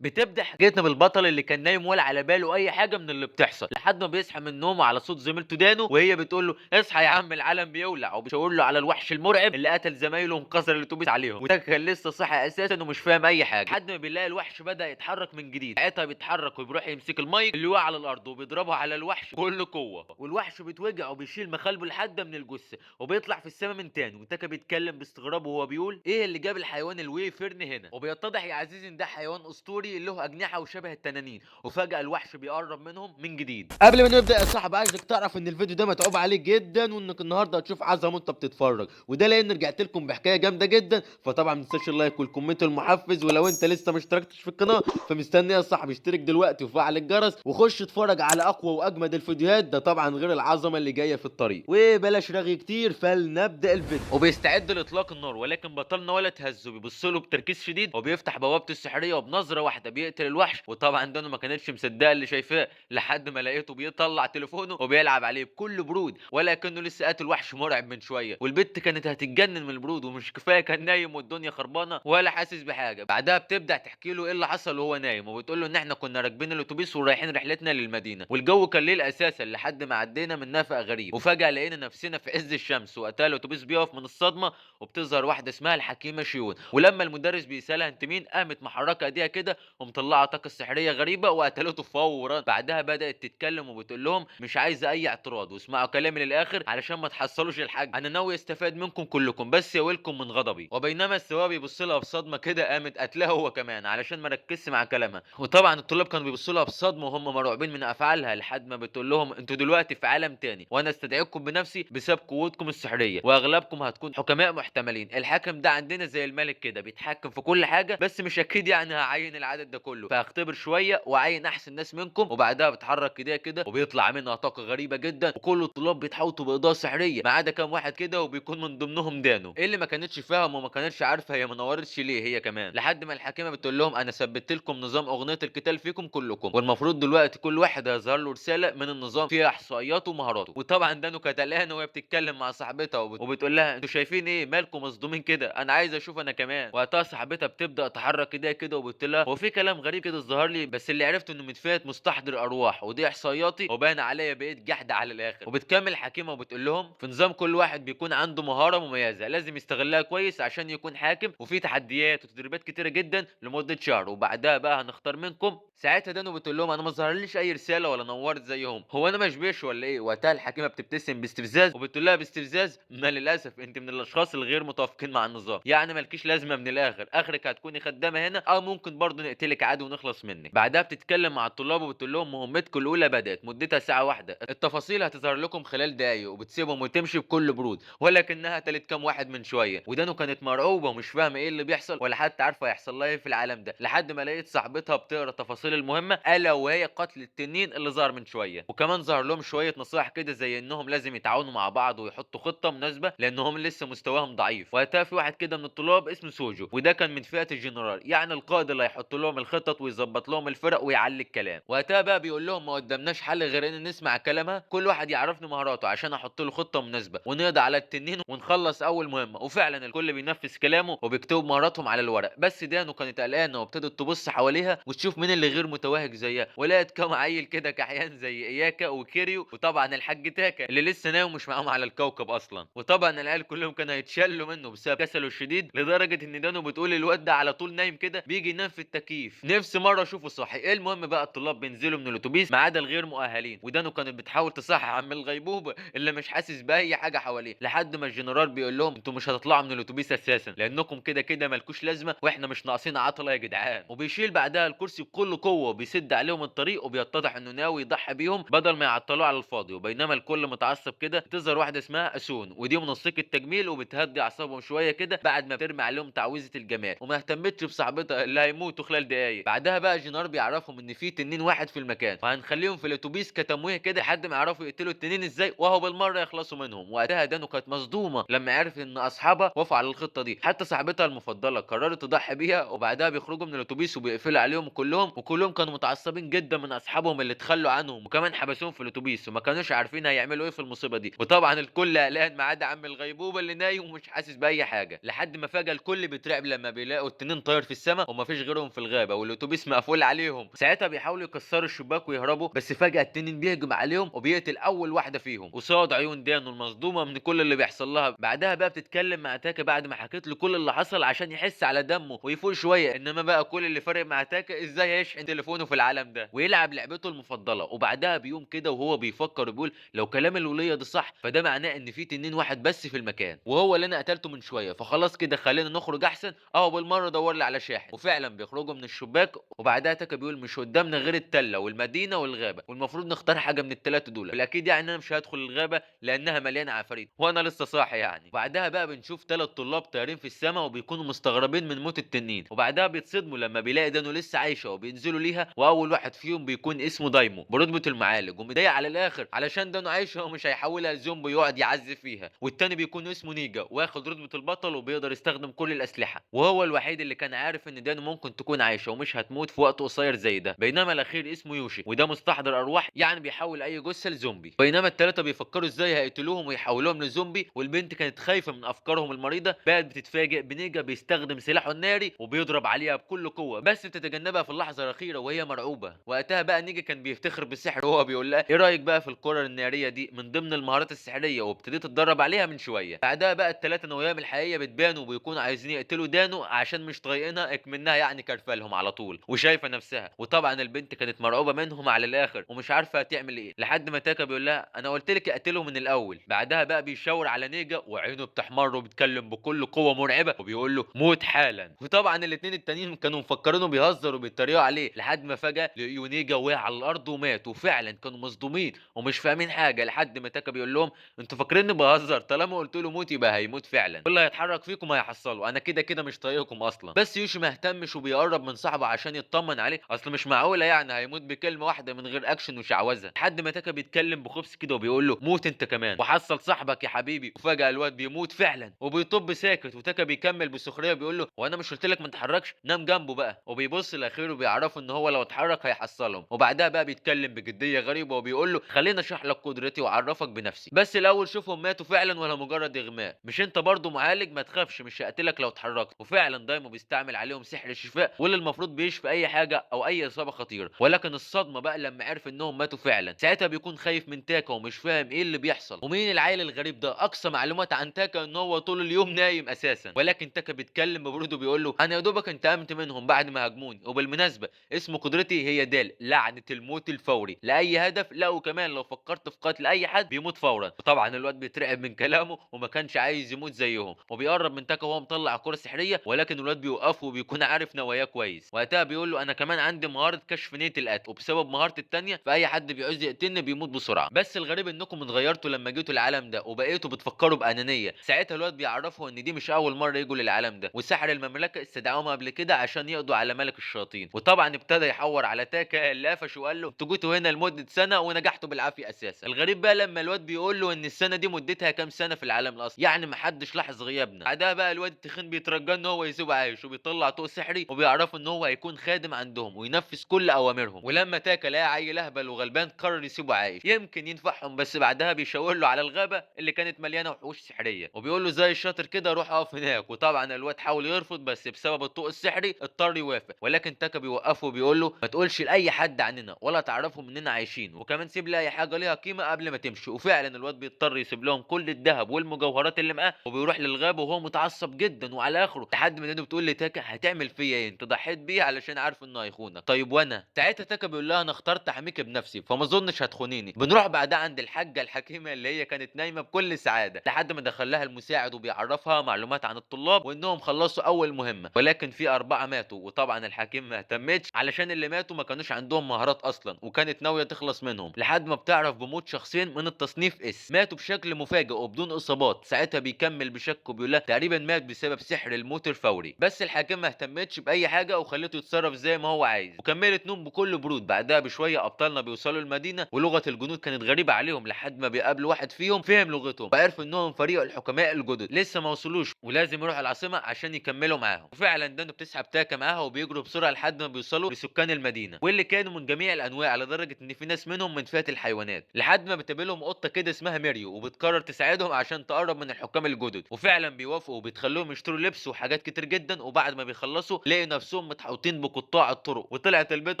بتبدأ حكايتنا بالبطل اللي كان نايم ولا على باله أي حاجة من اللي بتحصل، لحد ما بيصحى من نومه على صوت زميلته دانو وهي بتقول له: اصحى يا عم العالم بيولع، وبتشاور له على الوحش المرعب اللي قتل زمايله وانكسر الاتوبيس عليهم، وده كان لسه صاحي أساسا ومش فاهم أي حاجة، لحد ما بنلاقي الوحش بدأ يتحرك من جديد. ساعتها بيتحرك وبيروح يمسك المايك اللي وقع على الأرض وبيضربه على الوحش بكل قوة، والوحش بيتوجع وبيشيل مخالبه لحد من الجثة وبيطلع في السما من تاني. وتاكا بيتكلم باستغراب وهو بيقول: ايه اللي جاب الحيوان الويفرن هنا؟ وبيتضح يا عزيزي ان ده حيوان اسطوري له اجنحه وشبه التنانين. وفجاه الوحش بيقرب منهم من جديد. قبل ما نبدا يا صاحبي، عايزك تعرف ان الفيديو ده متعوب عليه جدا، وانك النهارده هتشوف عظمه وانت بتتفرج، وده لان رجعت لكم بحكايه جامده جدا. فطبعا ما تنساش اللايك والكومنت المحفز، ولو انت لسه ما اشتركتش في القناه فمستني يا صاحبي اشترك دلوقتي وفعل الجرس وخش اتفرج على اقوى واجمد الفيديوهات، ده طبعا غير العظمه اللي جايه في الطريق. وبلاش رغي كتير، فلنبدا الفيديو. وبيستعد لاطلاق النار، ولكن بطلنا ولا تهزه بيبص له بتركيز شديد وبيفتح بوابته السحريه وبنظره واحده بيقتل الوحش. وطبعا دانو ما كانتش مصدقه اللي شايفاه لحد ما لقيته بيطلع تليفونه وبيلعب عليه بكل برود، ولكنه لسه قاتل وحش مرعب من شويه. والبت كانت هتتجنن من البرود، ومش كفايه كان نايم والدنيا خربانه ولا حاسس بحاجه. بعدها بتبدا تحكي له ايه اللي حصل وهو نايم، وبتقول له ان احنا كنا راكبين الاتوبيس ورايحين رحلتنا للمدينه، والجو كان ليل اساسا لحد ما عدينا من نفق غريب، وفجاه لقينا نفسنا في عز الشمس وقتها الاتوبيس بيقف من الصدمه. وبتظهر واحده اسمها الحكيمه شيون، ولما المدرس بيسالها انت مين قامت محركه ايديها كده ومطلعه طاقه سحريه غريبه وقتلته فورا. بعدها بدات تتكلم وبتقول لهم مش عايزه اي اعتراض واسمعوا كلامي للاخر علشان ما تحصلوش الحاج، انا ناوي استفاد منكم كلكم بس ياويلكم من غضبي. وبينما السواق بيبص لها بصدمه كده قامت قتلها هو كمان علشان ما ركزش مع كلامها. وطبعا الطلاب كانوا بيبصوا لها بصدمه وهم مرعوبين من افعالها، لحد ما بتقول لهم انتوا دلوقتي في عالم تاني وانا استدعيكم بنفسي بسبب قوتكم السحريه، واغلبكم هتكون حكماء محتملين. الحاكم ده عندنا زي الملك كده بيتحكم في كل حاجه، بس مش اكيد يعني هعين العدد ده كله، فهختبر شويه واعين احسن ناس منكم. وبعدها بتحرك ايديها كده وبيطلع منها طاقه غريبه جدا، وكل الطلاب بيتحوطوا باضاءه سحريه ما عدا كام واحد كده، وبيكون من ضمنهم دانو اللي ما كانتش فاهم وما كانتش عارفه هي ما نورتش ليه هي كمان، لحد ما الحكيمه بتقول لهم انا ثبت لكم نظام اغنيه القتال فيكم كلكم، والمفروض دلوقتي كل واحد هيظهر له رساله من النظام فيها احصائياته ومهاراته. وطبعا دانو كانت قلقانه وهي بتتكلم مع صاحبتها وبتقول لها انتوا شايفين ايه مالكم مصدومين كده، انا عايز اشوف انا كمان. وقتها صاحبتها بتبدا تحرك ايديها كده وبتقول لها هو في كلام غريب كده ظهر لي، بس اللي عرفته انه من فئه مستحضر ارواح ودي احصائياتي وبان عليا بقيت جحده على الاخر. وبتكمل الحكيمه وبتقول لهم في نظام كل واحد بيكون عنده مهاره مميزه لازم يستغلها كويس عشان يكون حاكم، وفي تحديات وتدريبات كتيره جدا لمده شهر وبعدها بقى هنختار منكم. ساعتها دانو بتقول لهم انا ما ظهرليش اي رساله ولا نورت زيهم، هو انا مشبيش ولا ايه؟ وقتها الحكيمه بتبتسم باستفزاز وبتقول لها باستفزاز ما للاسف انت من الاشخاص الغير متوافقين مع النظام، يعني مالكيش لازمه من الاخر، اخرك هتكوني خدامه هنا او ممكن برضه نقتلك عادي ونخلص منك. بعدها بتتكلم مع الطلاب وبتقول لهم مهمتكم الاولى بدات مدتها ساعه واحده، التفاصيل هتظهر لكم خلال دقايق، وبتسيبهم وتمشي بكل برود ولكنها قتلت كام واحد من شويه. ودانو كانت مرعوبه ومش فاهمه ايه اللي بيحصل ولا حتى عارفه هيحصل لها ايه في العالم ده، لحد ما لقيت صاحبتها بتقرا تفاصيل المهمه الا وهي قتل التنين اللي ظهر من شويه. وكمان ظهر لهم شويه نصائح كده زي انهم لازم يتعاونوا مع بعض ويحطوا خطه مناسبه لانهم لسه مستواهم ضعيف. وقتها في واحد كده من الطلاب اسمه سوجو، وده كان من فئه الجنرال، يعني القائد اللي هيحط لهم الخطط ويظبط لهم الفرق ويعلي الكلام. وقتها بقى بيقول لهم ما قدامناش حل غير ان نسمع كلامها، كل واحد يعرفني مهاراته عشان احط له خطه مناسبه ونقضي على التنين ونخلص اول مهمه. وفعلا الكل بينفذ كلامه وبيكتبوا مهاراتهم على الورق، بس دانو كانت قلقانه وابتدت تبص حواليها وتشوف مين اللي غير متوهج زيها، ولقت كام عيل كده كحيان زي اياكا وكيريو وطبعا الحاج تاكا اللي لسه نايم مش معاهم على الكوكب اصلا. وطبعا العيال كلهم كانوا هيتشلوا منه بسبب كسله الشديد، لدرجه ان دانو بتقول الواد ده على طول نايم كده بيجي ينام في التكييف، نفسي مره اشوفه صاحي. المهم بقى الطلاب بينزلوا من الاتوبيس ما عدا الغير مؤهلين، ودانو كانت بتحاول تصحح عم الغيبوبه اللي مش حاسس باي حاجه حواليه، لحد ما الجنرال بيقول لهم انتوا مش هتطلعوا من الاتوبيس اساسا لانكم كده كده مالكوش لازمه واحنا مش ناقصين عطله يا جدعان. وبيشيل بعدها الكرسي بكل قوه وبيسد عليهم الطريق، وبيتضح انه ناوي يضحي بيهم بدل ما يعطلوه على الفاضي. وبينما الكل متعصب كده تظهر واحده اسمها اسون، ودي منسقه تجميل وبتهدي اعصابهم شويه كده بعد ما بترمي عليهم تعويذه الجمال، وما اهتمتش بصاحبتها اللي هيموتوا خلال دقايق. بعدها بقى جنار بيعرفهم ان في تنين واحد في المكان وهنخليهم في الاتوبيس كتمويه كده لحد ما يعرفوا يقتلوا التنين ازاي وهو بالمره يخلصوا منهم. وقتها دانو كانت مصدومه لما عرفت ان اصحابها وافقوا على الخطه دي، حتى صاحبتها المفضله قررت تضحي بيها. وبعدها بيخرجوا من الاتوبيس وبيقفلوا عليهم كلهم، وكلهم كانوا متعصبين جدا من اصحابهم اللي اتخلوا عنهم وكمان حبسوهم في الاتوبيس وما كانوش عارفين هيعملوا ايه في المصيبه دي. وطبعا الكل قلقان ما عدا عم الغيبوبه اللي نايم ومش حاسس باي حاجه، لحد ما فجاه الكل بيترعب لما بيلاقوا التنين طاير في السماء ومفيش غيرهم في الغابه والاتوبيس مقفول عليهم. ساعتها بيحاولوا يكسروا الشباك ويهربوا، بس فجاه التنين بيهجم عليهم وبيقتل اول واحده فيهم قصاد عيون دانو المصدومه من كل اللي بيحصل لها. بعدها بقى بتتكلم مع تاكا بعد ما حكيت له كل اللي حصل عشان يحس على دمه ويفوق شويه. انما بقى كل اللي فارق مع تاكا ازاي هيشحن تليفونه في العالم ده ويلعب لعبته المفضله. وبعدها بيوم كده وهو بيفكر بيقول لو كلام الوليه ده صح فده معناه ان في تنين واحد بس في المكان وهو اللي انا قتلته من شويه، فخلاص كده خلينا نخرج احسن بالمره دور لي على شاحن. وفعلا بيخرجوا من الشباك. وبعدها تاكا بيقول مش قدامنا غير التله والمدينه والغابه والمفروض نختار حاجه من الثلاثه دول. بالاكيد يعني انا مش هدخل الغابه لانها مليانه عفاريت وانا لسه صاحي يعني. بعدها بقى بنشوف ثلاث طلاب طايرين في السماء وبيكونوا مستغربين من موت التنين. وبعدها بيتصدموا لما بيلاقي دانو لسه عايشه وبينزلوا ليها. واول واحد فيهم بيكون اسمه دايمو برتبه المعالج ومضايق على الاخر علشان دانو عايشه ومش هيحولها لزومبي يقعد يعذب فيها. والتاني بيكون اسمه نيجا واخد رتبه البطل وبيقدر يستخدم كل الاسلحه، وهو الوحيد اللي كان عارف ان دانو ممكن تكون عايشه ومش هتموت في وقت قصير زي ده. بينما الاخير اسمه يوشي وده مستحضر ارواح يعني بيحول اي جثه لزومبي. بينما الثلاثه بيفكروا ازاي هيقتلوهم ويحولوهم لزومبي. والبنت كانت خايفه من افكارهم المريضه بقت بتتفاجئ بنيجا بيستخدم سلاحه الناري وبيضرب عليها بكل قوه بس بتتجنبها في اللحظه الاخيره وهي مرعوبه. وقتها بقى نيجا كان بيفتخر بالسحر وهو بيقول لها ايه رايك بقى في الكره الناريه دي من ضمن المهارات السحريه وابتديت اتدرب عليها من شويه. بعدها بقى الثلاثه نواياهم الحقيقيه بتبان وبيكونوا عايزين يقتلوا دانو عشان مش طايقينها اكمنها يعني كرفالهم على طول وشايفه نفسها. وطبعا البنت كانت مرعوبه منهم على الاخر ومش عارفه هتعمل ايه لحد ما تاكا بيقول لها انا قلت لك اقتله من الاول. بعدها بقى بيشاور على نيجا وعينه بتحمر وبيتكلم بكل قوه مرعبه وبيقول له موت حالا. وطبعا الاثنين التانيين كانوا مفكرينه بيهزر وبيتريقوا عليه لحد ما فجاه لقيوا نيجا وقع على الارض ومات. وفعلا كانوا مصدومين ومش فاهمين حاجه لحد ما تاكا بيقول لهم انتوا فاكريني بهزر؟ طالما قلت له موت يبقى هيموت فعلا. كل اللي هيتحرك فيكم هيحصله، انا كده كده مش طايقكم اصلا. بس يوشي ما اهتمش وبيقرب من صاحبه عشان يطمن عليه، اصل مش معقوله يعني هيموت بكلمه واحده من غير اكشن وشعوذه. لحد ما تاكا بيتكلم بخبث كده وبيقول له موت انت كمان وحصل صاحبك يا حبيبي. وفجاه الواد بيموت فعلا وبيطب ساكت. وتاكا بيكمل بسخريه بيقول له وانا مش قلت لك ما تتحركش؟ نام جنبه بقى. وبيبص لاخيره وبيعرفوا ان هو لو اتحرك هيحصلهم. وبعدها بقى بيتكلم بجديه غريبه وبيقول له خليني اشرح لك قدرتي واعرفك بنفسي، بس الاول شوفهم ماتوا فعلا ولا مجرد اغماء. مش انت برضو معالج؟ ما تخافش مش هقتلك لو اتحركت. وفعلا دايما بيستعمل عليهم سحر الشفاء واللي المفروض بيشفي اي حاجه او اي اصابه خطيره. ولكن الصدمه بقى لما عرف انهم ماتوا فعلا. ساعتها بيكون خايف من تاكا ومش فاهم ايه اللي بيحصل ومين العيل الغريب ده. اقصى معلومات عن تاكا ان هو طول اليوم نايم اساسا. ولكن تاكا بيتكلم ببرود وبيقول له انا يا دوبك انتقمت منهم بعد ما هاجموني. وبالمناسبه اسم قدرتي هي دال لعنه الموت الفوري لاي هدف. لا وكمان لو فكرت في قتل اي حد بيموت فورا. وطبعا الواد بيترعب من كلامه وما كانش عايز يموت زيهم وبيقرب من تاكا وهو مطلع الكره السحريه. ولكن الواد بيوقفه وبيكون عارف نواياه كويس. وقتها بيقول له انا كمان عندي مهاره كشف نيه القتل وبسبب مهارتي التانيه فاي حد بيعوز يقتلني بيموت بسرعه. بس الغريب انكم اتغيرتوا لما جيتوا العالم ده وبقيتوا بتفكروا بانانيه. ساعتها الواد بيعرفه ان دي مش اول مره يجوا للعالم ده وسحر المملكه استدعاهم قبل كده عشان يقضوا على ملك الشياطين. وطبعا ابتدى يحور على تاكا اللي قفش وقال له انتوا جيتوا هنا لمده سنه ونجحتوا بالعافيه اساسا. الغريب بقى لما الواد بيقول له ان السنه دي مدتها كام سنه في العالم الاصلي يعني محدش لاحظ غيابنا. بعدها بقى الواد التخين بيترجى ان هو يسيبه عايش وبيطلع طوق سحري وبيعرفوا ان هو هيكون خادم عندهم وينفذ كل اوامرهم. ولما تاكا لقى عيل اهبل وغلبان قرر يسيبه عايش يمكن ينفعهم. بس بعدها بيشاور له على الغابه اللي كانت مليانه وحوش سحريه وبيقول له زي الشاطر كده روح اقف هناك. وطبعا الواد حاول يرفض بس بسبب الطوق السحري اضطر يوافق. ولكن تاكا بيوقفه وبيقول له ما تقولش لاي حد عننا ولا تعرفهم اننا عايشين وكمان سيب لي اي حاجه ليها قيمه قبل ما تمشي. وفعلا الواد بيضطر يسيب لهم كل الذهب والمجوهرات اللي معاه وبيروح للغابه وهو متعصب جدا وعلى اخره لحد ما نادو بتقول لتاكا هتعمل فيا ايه؟ انت ضحيت بيه علشان عارف انه هيخونك. طيب وانا؟ ساعتها تاكا بيقول لها انا اخترت احميك بنفسي فما اظنش هتخونيني. بنروح بعدها عند الحاجه الحكيمه اللي هي كانت نايمه بكل سعاده لحد ما دخل لها المساعد وبيعرفها معلومات عن الطلاب وانهم خلصوا اول مهمه ولكن في 4 ماتوا. وطبعا الحكيم ما اهتمتش علشان اللي ماتوا ما كانوش عندهم مهارات اصلا وكانت ناويه تخلص منهم لحد ما بتعرف بموت شخصين من التصنيف اس ماتوا بشكل مفاجئ وبدون اصابات. ساعتها بيكمل بشك وبيقول لها تقريبا مات بسبب سحر الموت الفوري. بس الحاكم ما اهتمتش باي حاجه وخلته يتصرف زي ما هو عايز وكملت نوم بكل برود. بعدها بشويه ابطالنا بيوصلوا المدينه ولغه الجنود كانت غريبه عليهم لحد ما بيقابلوا واحد فيهم فهم لغتهم وعرفوا انهم فريق الحكماء الجدد لسه ما وصلوش ولازم يروحوا العاصمه عشان يكملوا معاهم. وفعلا دانو بتسحب تاكا معاها وبيجروا بسرعه لحد ما بيوصلوا لسكان المدينه واللي كانوا من جميع الانواع لدرجه ان في ناس منهم من فئه الحيوانات لحد ما بتقابلهم قطه كده اسمها ميريو وبتقرر تساعدهم عشان تقرب من الحكام الجدد. وفعلا بيوافقوا وبتخلوهم يشتروا لبس وحاجات كتير جدا. وبعد ما بيخلصوا لقوا نفسهم نفسهم متحوطين بقطاع الطرق، وطلعت البنت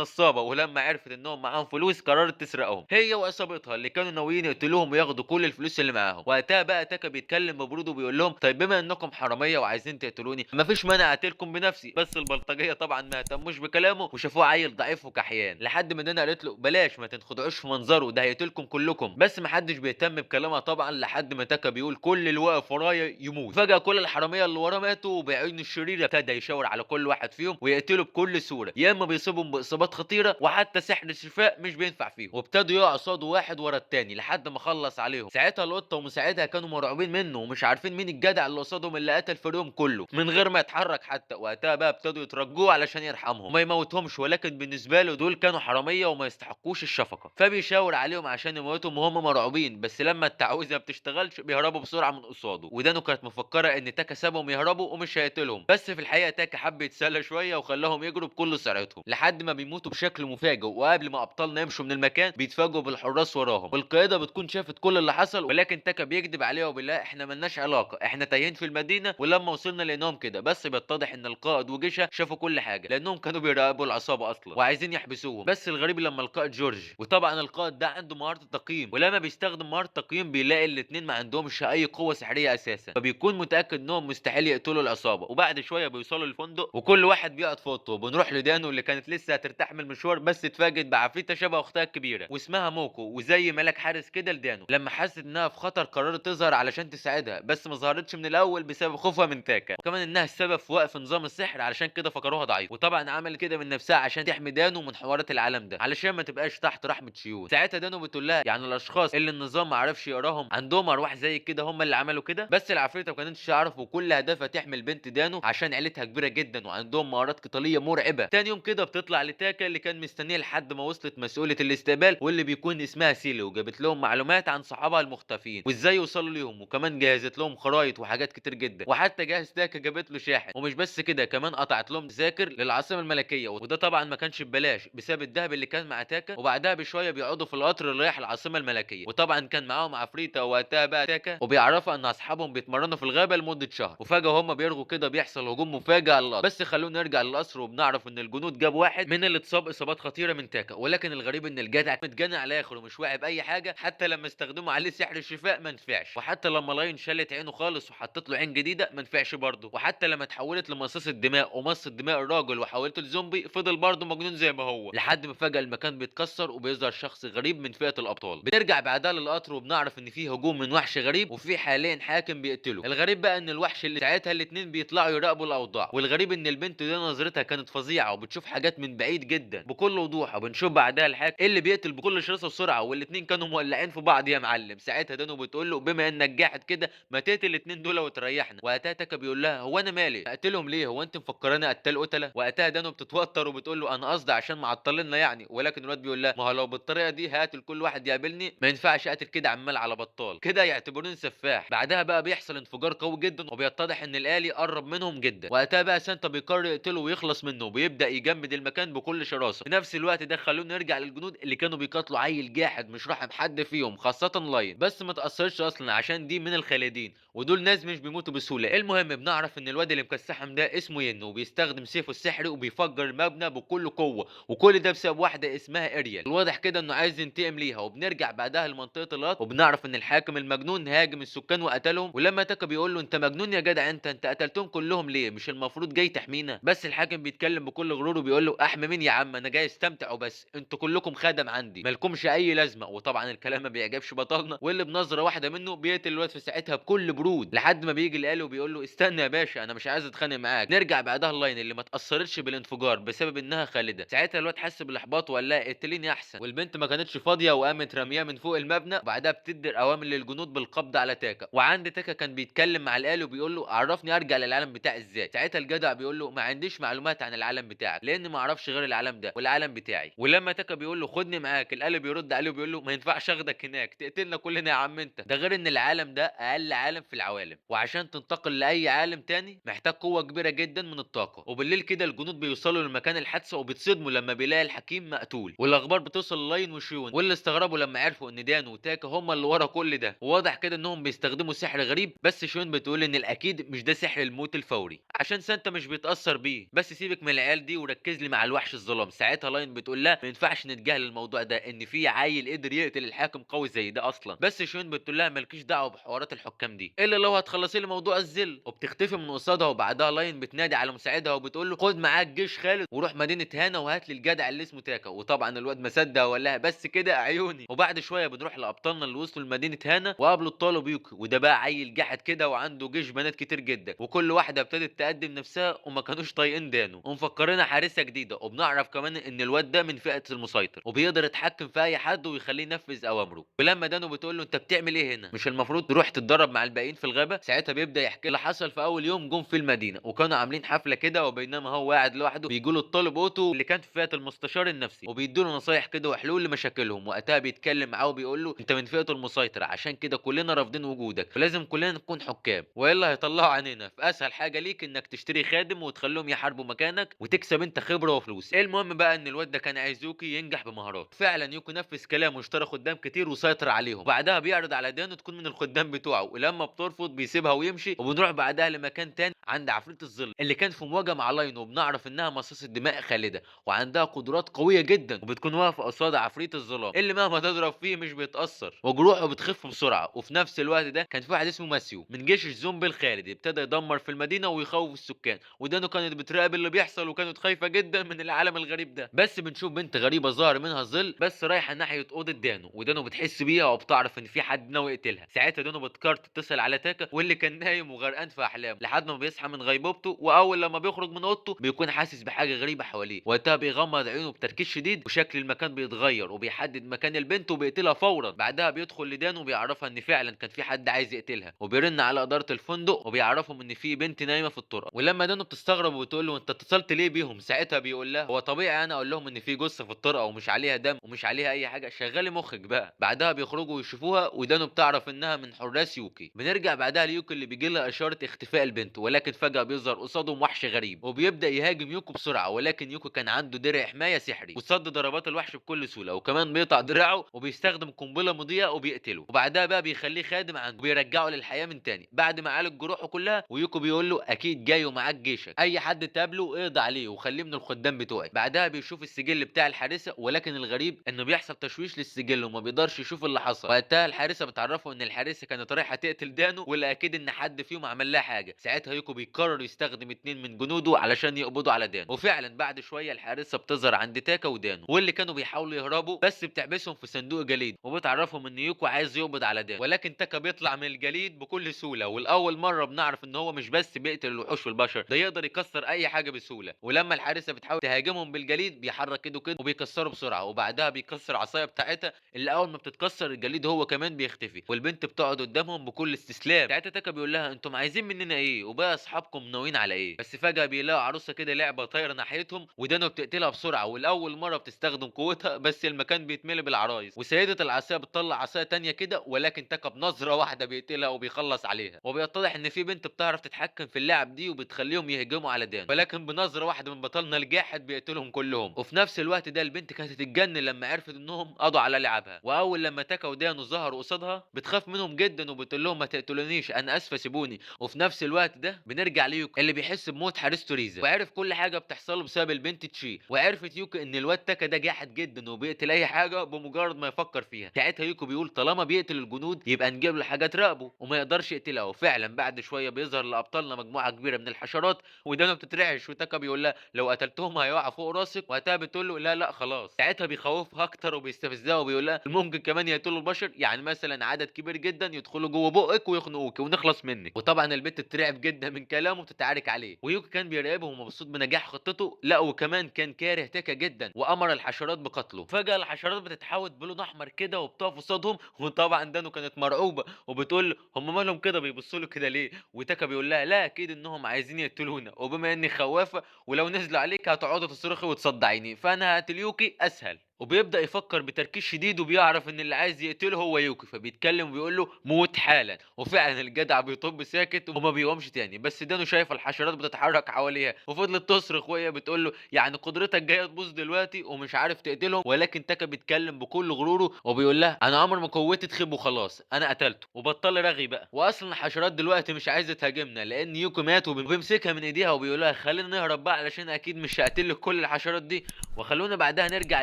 نصابه، ولما عرفت انهم معاهم فلوس قررت تسرقهم هي وعصابتها اللي كانوا ناويين يقتلوهم وياخدوا كل الفلوس اللي معاهم. وقتها بقى تاكا بيتكلم ببرود وبيقول لهم طيب بما انكم حراميه وعايزين تقتلوني مفيش مانع اقتلكم بنفسي. بس البلطجيه طبعا ما اهتموش بكلامه وشافوه عيل ضعيف وكحيان، لحد ما دانا قالت له بلاش ما تنخدعوش في منظره ده هيقتلكم كلكم. بس محدش بيهتم بكلامها طبعا، لحد ما تاكا بيقول كل اللي واقف ورايا يموت. فجاه كل الحراميه اللي وراه ماتوا، وبعيون الشرير ابتدى يشاور على كل واحد فيهم ويقتله بكل سهوله، يا اما بيصيبهم باصابات خطيره وحتى سحر الشفاء مش بينفع فيهم، وابتدوا يقعوا قصاده واحد ورا التاني لحد ما خلص عليهم. ساعتها القطه ومساعدها كانوا مرعوبين منه ومش عارفين مين الجدع اللي قصادهم اللي قتل فريقهم كله من غير ما يتحرك حتى. وقتها بقى ابتدوا يترجوه علشان يرحمهم وما يموتهمش، ولكن بالنسبه له دول كانوا حراميه وما يستحقوش الشفقه، فبيشاور عليهم عشان يموتهم وهم مرعوبين. بس لما التعويذه ما بتشتغلش بيهربوا بسرعه من قصاده، ودانو كانت مفكره ان تاكا سابهم يهربوا ومش هيقتلهم، بس في الحقيقه تاكا حب يتسلى شويه وخلاهم يجروا بكل سرعتهم لحد ما بيموتوا بشكل مفاجئ. وقبل ما ابطالنا يمشوا من المكان بيتفاجئوا بالحراس وراهم، والقياده بتكون شافت كل اللي حصل، ولكن تاكا بيكذب عليها وبالله احنا ملناش علاقه، احنا تايهين في المدينه ولما وصلنا لقيناهم كده. بس بيتضح ان القائد وجيشها شافوا كل حاجه لانهم كانوا بيراقبوا العصابه اصلا وعايزين يحبسوهم. بس الغريب لما القائد جورج، وطبعا القائد ده عنده مهاره التقييم، ولما بيستخدم مهاره التقييم بيلاقي الاثنين ما عندهمش اي قوه سحريه اساسا، فبيكون متاكد انهم مستحيل يقتلوا العصابه. وبعد شويه بيوصلوا للفندق وكل واحد بيقعد في اوضته، وبنروح لدانو اللي كانت لسه هترتاح من المشوار بس اتفاجئت بعفريته شبه اختها الكبيره واسمها موكو وزي ملاك حارس كده لدانو. لما حست انها في خطر قررت تظهر علشان تساعدها، بس ما ظهرتش من الاول بسبب خوفها من تاكا، وكمان انها السبب في وقف نظام السحر علشان كده فكروها ضعيف. وطبعا عمل كده من نفسها عشان تحمي دانو من حوارات العالم ده علشان ما تبقاش تحت رحمه شيون. ساعتها دانو بتقول لها يعني الاشخاص اللي النظام ما عرفش يقراهم عندهم ارواح زي كده هم اللي عملوا كده. بس العفريته ما كانتش تعرف، وكل هدفها تحمي البنت دانو عشان عيلتها كبيره جدا وعندهم مهارات قتاليه مرعبه. تاني يوم كده بتطلع لتاكا اللي كان مستنيه لحد ما وصلت مسؤوله الاستقبال واللي بيكون اسمها سيلي، وجابت لهم معلومات عن صحابها المختفين وازاي يوصلوا ليهم، وكمان جهزت لهم خرايط وحاجات كتير جدا، وحتى جهز تاكا جابت له شاحن. ومش بس كده كمان قطعت لهم تذاكر للعاصمه الملكيه، وده طبعا ما كانش ببلاش بسبب الذهب اللي كان مع تاكا. وبعدها بشويه بيقعدوا في القطر اللي رايح العاصمه الملكيه، وطبعا كان معاهم عفريته وقتها بقى تاكا، وبيعرفوا ان اصحابهم بيتمرنوا في الغابه لمده شهر. وفجاه هم بيرغوا كده بيحصل هجوم مفاجئ على القصر. بس خلونا نرجع للقصر وبنعرف ان الجنود جابوا واحد من اللي اتصاب اصابات خطيره من تاكا، ولكن الغريب ان الجدع متجنن على الاخر ومش واعي باي حاجه، حتى لما استخدموا عليه سحر الشفاء ما نفعش، وحتى لما لاين شالت عينه خالص وحطت له عين جديده ما نفعش برضه، وحتى لما اتحولت لمصاص الدماء ومص دماء الراجل وحولته لزومبي فضل برضه مجنون زي ما هو، لحد ما فجاه المكان بيتكسر وبيظهر شخص غريب من فئه الابطال. بنرجع بعدها للقطر وبنعرف ان فيه هجوم من وحش غريب وفي حاليا حاكم بيقتله. الغريب بقى ان الوحش اللي ساعتها الاثنين بيطلعوا يراقبوا الاوضاع، والغريب ان البنت دي نظرتها كانت فظيعه وبتشوف حاجات من بعيد جدا بكل وضوح. وبنشوف بعدها الحاكم اللي بيقتل بكل شراسه وسرعه، والاثنين كانوا مولعين في بعض يا معلم. ساعتها دانو بتقول له بما انك جاحد كده ما تقتل الاثنين دول وتريحنا. وقتها تاكا بيقول لها هو انا مالي اقتلهم ليه، هو انت مفكراني قتال قتله؟ وقتها دانو بتتوتر وبتقول له انا قصدي عشان معطلنا يعني، ولكن الواد بيقول لها ما هو لو بالطريقه دي هقتل كل واحد يقابلني، ما ينفعش اقتل كده عمال على بطال كده يعتبروني سفاح. بعدها بقى بيحصل انفجار قوي جدا وبيتضح ان الالي قرب منهم جدا. وقتها بقى سانتا بيقرر يقتله ويخلص منه وبيبدا يجمد المكان بكل شراسه. في نفس الوقت ده خلونا نرجع للجنود اللي كانوا بيقاتلوا عيل جاحد مش راحم حد فيهم خاصه لاين، بس ما تاثرش اصلا عشان دي من الخالدين ودول ناس مش بيموتوا بسهوله. المهم بنعرف ان الواد اللي مكسحهم ده اسمه ين وبيستخدم سيفه السحري وبيفجر المبنى بكل قوه، وكل ده بسبب واحده اسمها اريال الواضح كده انه عايز ينتقم ليها. وبنرجع بعدها لمنطقه القط وبنعرف ان الحاكم المجنون هاجم السكان وقتلهم. ولما تاكا بيقول له انت مجنون يا جدع انت قتلتهم كلهم ليه، مش المفروض جاي تحمينا؟ بس الحاكم بيتكلم بكل غرور وبيقول له احمي مين يا عم، انا جاي استمتع وبس، انتوا كلكم خدم عندي مالكمش اي لازمه. وطبعا الكلام ما بيعجبش بطلنا واللي بنظره واحده منه بيقتل الواد في ساعتها بكل برود، لحد ما بيجي الآلي وبيقول له استنى يا باشا انا مش عايز اتخانق معاك. نرجع بعدها اللاين اللي ما اتاثرتش بالانفجار بسبب انها خالده. ساعتها الواد حس بالاحباط وقال لها اقتليني احسن، والبنت ما كانتش فاضيه وقامت رمياه من فوق المبنى، وبعدها بتدي اوامر للجنود بالقبض على تاكا. وعند تاكا كان بيتكلم مع الآلي وبيقول له عرفني ارجع للعالم بتاعي ازاي. ساعتها الجدع بيقول له ما عنديش معلومات عن العالم بتاعك لان ما اعرفش غير العالم ده والعالم بتاعي. ولما تاكا بيقول له خدني معاك الآلي بيرد عليه وبيقول له ما ينفعش اخدك هناك تقتلنا كلنا يا عم انت، ده غير ان العالم ده اقل عالم في العوالم وعشان تنتقل لاي عالم تاني محتاج قوه كبيره جدا من الطاقه. وبالليل كده الجنود بيوصلوا لمكان الحادثه وبيتصدموا لما بيلاقي الحكيم مقتول، والاخبار بتوصل للاين وشيون واللي استغربوا لما عرفوا ان دان وتاكا هم اللي ورا كل ده. وواضح كده انهم بيستخدموا سحر غريب، بس شيون بتقول ان الاكيد مش ده سحر الموت الفوري عشان سانتا مش بيتاثر بيه، دي، بس سيبك من العيال دي وركز لي مع الوحش الظلام. ساعتها لاين بتقول لها ما ينفعش نتجاهل الموضوع ده، ان في عيل قدر يقتل الحاكم قوي زي ده اصلا. بس شين بتقول لها مالكيش دعوه بحوارات الحكام دي الا لو هتخلصي لي موضوع الذل، وبتختفي من قصادها. وبعدها لاين بتنادي على مساعدها وبتقول له خد معاك جيش خالد وروح مدينه هانا وهات لي الجدع اللي اسمه تاكا. وطبعا الواد ما صدق وقال لها بس كده يا عيوني. وبعد شويه بنروح لابطالنا اللي وصلوا لمدينه هانا وقابلوا الطالب يوكي، وده بقى عيل جحد كده وعنده جيش بنات كتير جدا، وكل واحده ابتدت تقدم نفسها وما كانوش طايقين دانو ومفكرينها حارسه جديده. وبنعرف كمان ان الواد ده من فئه المسيطر وبيقدر يتحكم في اي حد ويخليه ينفذ اوامره. ولما دانو بتقول له انت بتعمل ايه هنا، مش المفروض تروح تتدرب مع الباقيين في الغابه، ساعتها بيبدا يحكي اللي حصل في اول يوم جم في المدينه وكانوا عاملين حفله كده، وبينما هو قاعد لوحده بيجوا له الطالب اوتو اللي كان في فئه المستشار النفسي وبيدوا له نصايح كده وحلول لمشاكلهم. وقتها بيتكلم معاه وبيقول له انت من فئه المسيطر، عشان كده كلنا رافضين وجودك، فلازم كلنا نكون حكام والا هيطلعوا عننا. فاسهل حاجه ليك انك تشتري خادم وتخليهم يحاربوا مكانك وتكسب انت خبره وفلوس. المهم بقى ان الواد ده كان عايز يوكي ينجح بمهارات. فعلا يوكي نفذ كلامه واشترى خدام كتير وسيطر عليهم. بعدها بيعرض على دانو تكون من الخدام بتوعه، ولما بترفض بيسيبها ويمشي. وبنروح بعدها لمكان تاني عند عفريت الظل اللي كان في مواجهه مع لاين، وبنعرف انها مصاصه دماء خالده وعندها قدرات قويه جدا، وبتكون واقفه قصاد عفريت الظلام اللي مهما تضرب فيه مش بيتاثر وجروحه بتخف بسرعه. وفي نفس الوقت ده كان في واحد اسمه ماسيو من جيش الزومبي الخالدي ابتدى يدمر في المدينه ويخوف السكان، ودانو كانت بتراقب اللي بيحصل وكانت خايفه جدا من العالم الغريب ده. بس بنشوف بنت غريبه ظاهر منها ظل بس رايحه ناحيه اوضه دانو، ودانو بتحس بيها وبتعرف ان في حد ناوي يقتلها. ساعتها دانو بتقرر تتصل على تاكا واللي كان نايم وغرقان في احلام لحد ما بيصحى من غيبوبته. واول لما بيخرج من اوضته بيكون حاسس بحاجه غريبه حواليه، وقتها بيغمض عينه بتركيز شديد وشكل المكان بيتغير وبيحدد مكان البنت وبيقتلها فورا. بعدها بيدخل لدانو وبيعرفها ان فعلا كان في حد عايز يقتلها، وبيرن على اداره الفندق وبيعرفهم ان في بنت نايمه في الطرق. ولما دانو بتستغرب وبتقول له انت اتصلت ليه بيهم، ساعتها بيقول لها هو طبيعي انا اقول لهم ان في جثه في الطرقه ومش عليها دم ومش عليها اي حاجه، شغلي مخك بقى. بعدها بيخرجوا ويشوفوها ودانو بتعرف انها من حراس يوكي. بنرجع بعدها ليوكي اللي بيجي لها اشاره اختفاء البنت، ولكن فجاه بيظهر قصادهم وحش غريب وبيبدا يهاجم يوكو بسرعه، ولكن يوكو كان عنده درع حمايه سحري وصد ضربات الوحش بكل سهوله، وكمان بيقطع دراعه وبيستخدم قنبله مضيئه وبيقتله. وبعدها بقى بيخليه خادم عنده وبيرجعه للحياه من تاني بعد ما عالج جروحه كلها. ويوكو بيقول له اكيد جاي ومعاك جيشك، اي حد تقابله اقضي عليه وخليه من الخدام بتوعي. بعدها بيشوف السجل بتاع الحارسه، ولكن الغريب انه بيحصل تشويش للسجل وما بيقدرش يشوف اللي حصل. وقتها الحارسه بتعرفه ان الحارسه كانت رايحه تقتل دانو ولا اكيد ان حد فيهم عمل لها حاجه. ساعتها يوكو بيقرر يستخدم اتنين من جنوده علشان يقبضوا على دانو. وفعلا بعد شويه الحارسه بتظهر عند تاكا ودانو واللي كانوا بيحاولوا يهربوا، بس بتحبسهم في صندوق جليد وبتعرفهم ان يوكو عايز يقبض على دانو. ولكن تاكا بيطلع من الجليد بكل سهوله، والاول مره بنعرف ان هو مش بس بيقتل الوحوش والبشر، ده يقدر يكسر اي حاجه بسهوله. ولما الحارسه بتحاول تهاجمهم بالجليد بيحرك ايده كده وبيكسره بسرعه، وبعدها بيكسر عصايه بتاعتها اللي اول ما بتتكسر الجليد هو كمان بيختفي، والبنت بتقعد قدامهم بكل استسلام. ساعتها تاكا بيقول لها انتم عايزين مننا ايه وبقى اصحابكم ناويين على ايه. بس فجاه بيلاقوا عروسه كده لعبه طايره ناحيتهم ودانو بتقتلها بسرعه، والاول مره بتستخدم قوتها بس المكان بيتملي بالعرايس. وسيده العصايه بتطلع عصايه تانية كده، ولكن تاكا بنظره واحده بيقتلها وبيخلص عليها. وبيتضح ان في بنت بتعرف تتحكم في اللعب دي وبتخليهم يهجموا على دانو، ولكن بنظره واحده من بطلنا الجاحد بيقتلهم كلهم. وفي نفس الوقت ده البنت كانت هتتجنن لما عرفت انهم قضوا على لعبها، واول لما تاكا ودانو ظهروا قصادها بتخاف منهم جدا وبتقول لهم ما تقتلونيش انا اسفه سيبوني. وفي نفس الوقت ده بنرجع ليوكي اللي بيحس بموت حارسته ريزا، وعرف كل حاجه بتحصل له بسبب البنت تشي. وعرفت يوكي ان الواد تاكا ده جاحد جدا وبيقتل اي حاجه بمجرد ما يفكر فيها. ساعتها يوكي بيقول طالما بيقتل الجنود يبقى نجيب له حاجه تراقبه وما يقدرش يقتلها. وفعلا بعد شويه بيظهر لابطالنا مجموعه كبيره من الحشرات ودانو بتترعش، وتاكا بيقول لها لو قتلتهم هيقعوا فوق راسك، وقتها بتقول له لا لا خلاص. ساعتها بيخوفها اكتر وبيستفزها وبيقول لها ممكن كمان يقتلوا البشر، يعني مثلا عدد كبير جدا يدخلوا جوه بقك ويخنقوك ونخلص منك. وطبعا البت بترعب جدا من كلامه وتتعارك عليه، ويوكي كان بيراقبهم ومبسوط بنجاح خطته، لا وكمان كان كاره تاكا جدا وامر الحشرات بقتله. فجاه الحشرات بتتحول بلون احمر كده وبتقف قصادهم، وطبعا دانو كانت مرعوبه وبتقول له هم مالهم كده بيبصوا له كده ليه. وتاكا بيقول لها لا اكيد انهم عايزين يقتلونا، وبما اني خوافه ولو نزلوا عليك هتقعدوا تصرخي وتصدعيني فانا هقتل يوكي اسهل. وبيبدأ يفكر بتركيز شديد وبيعرف ان اللي عايز يقتله هو يوكي، فبيتكلم وبيقول له موت حالا. وفعلا الجدع بيطب ساكت وما بيقومش تاني، بس دانو شايف الحشرات بتتحرك حواليها وفضلت تصرخ وهي بتقول له يعني قدرتك جايه تبوظ دلوقتي ومش عارف تقتلهم. ولكن تاكا بيتكلم بكل غروره وبيقول لها انا عمر ما قوتي تخيب وخلاص، انا قتلته وبطل رغي بقى. واصلا الحشرات دلوقتي مش عايزه تهاجمنا لان يوكي مات، وبيمسكها من ايديها وبيقول لها خلينا نهرب بقى علشان اكيد مش هقتل لك كل الحشرات دي. وخلونا بعدها نرجع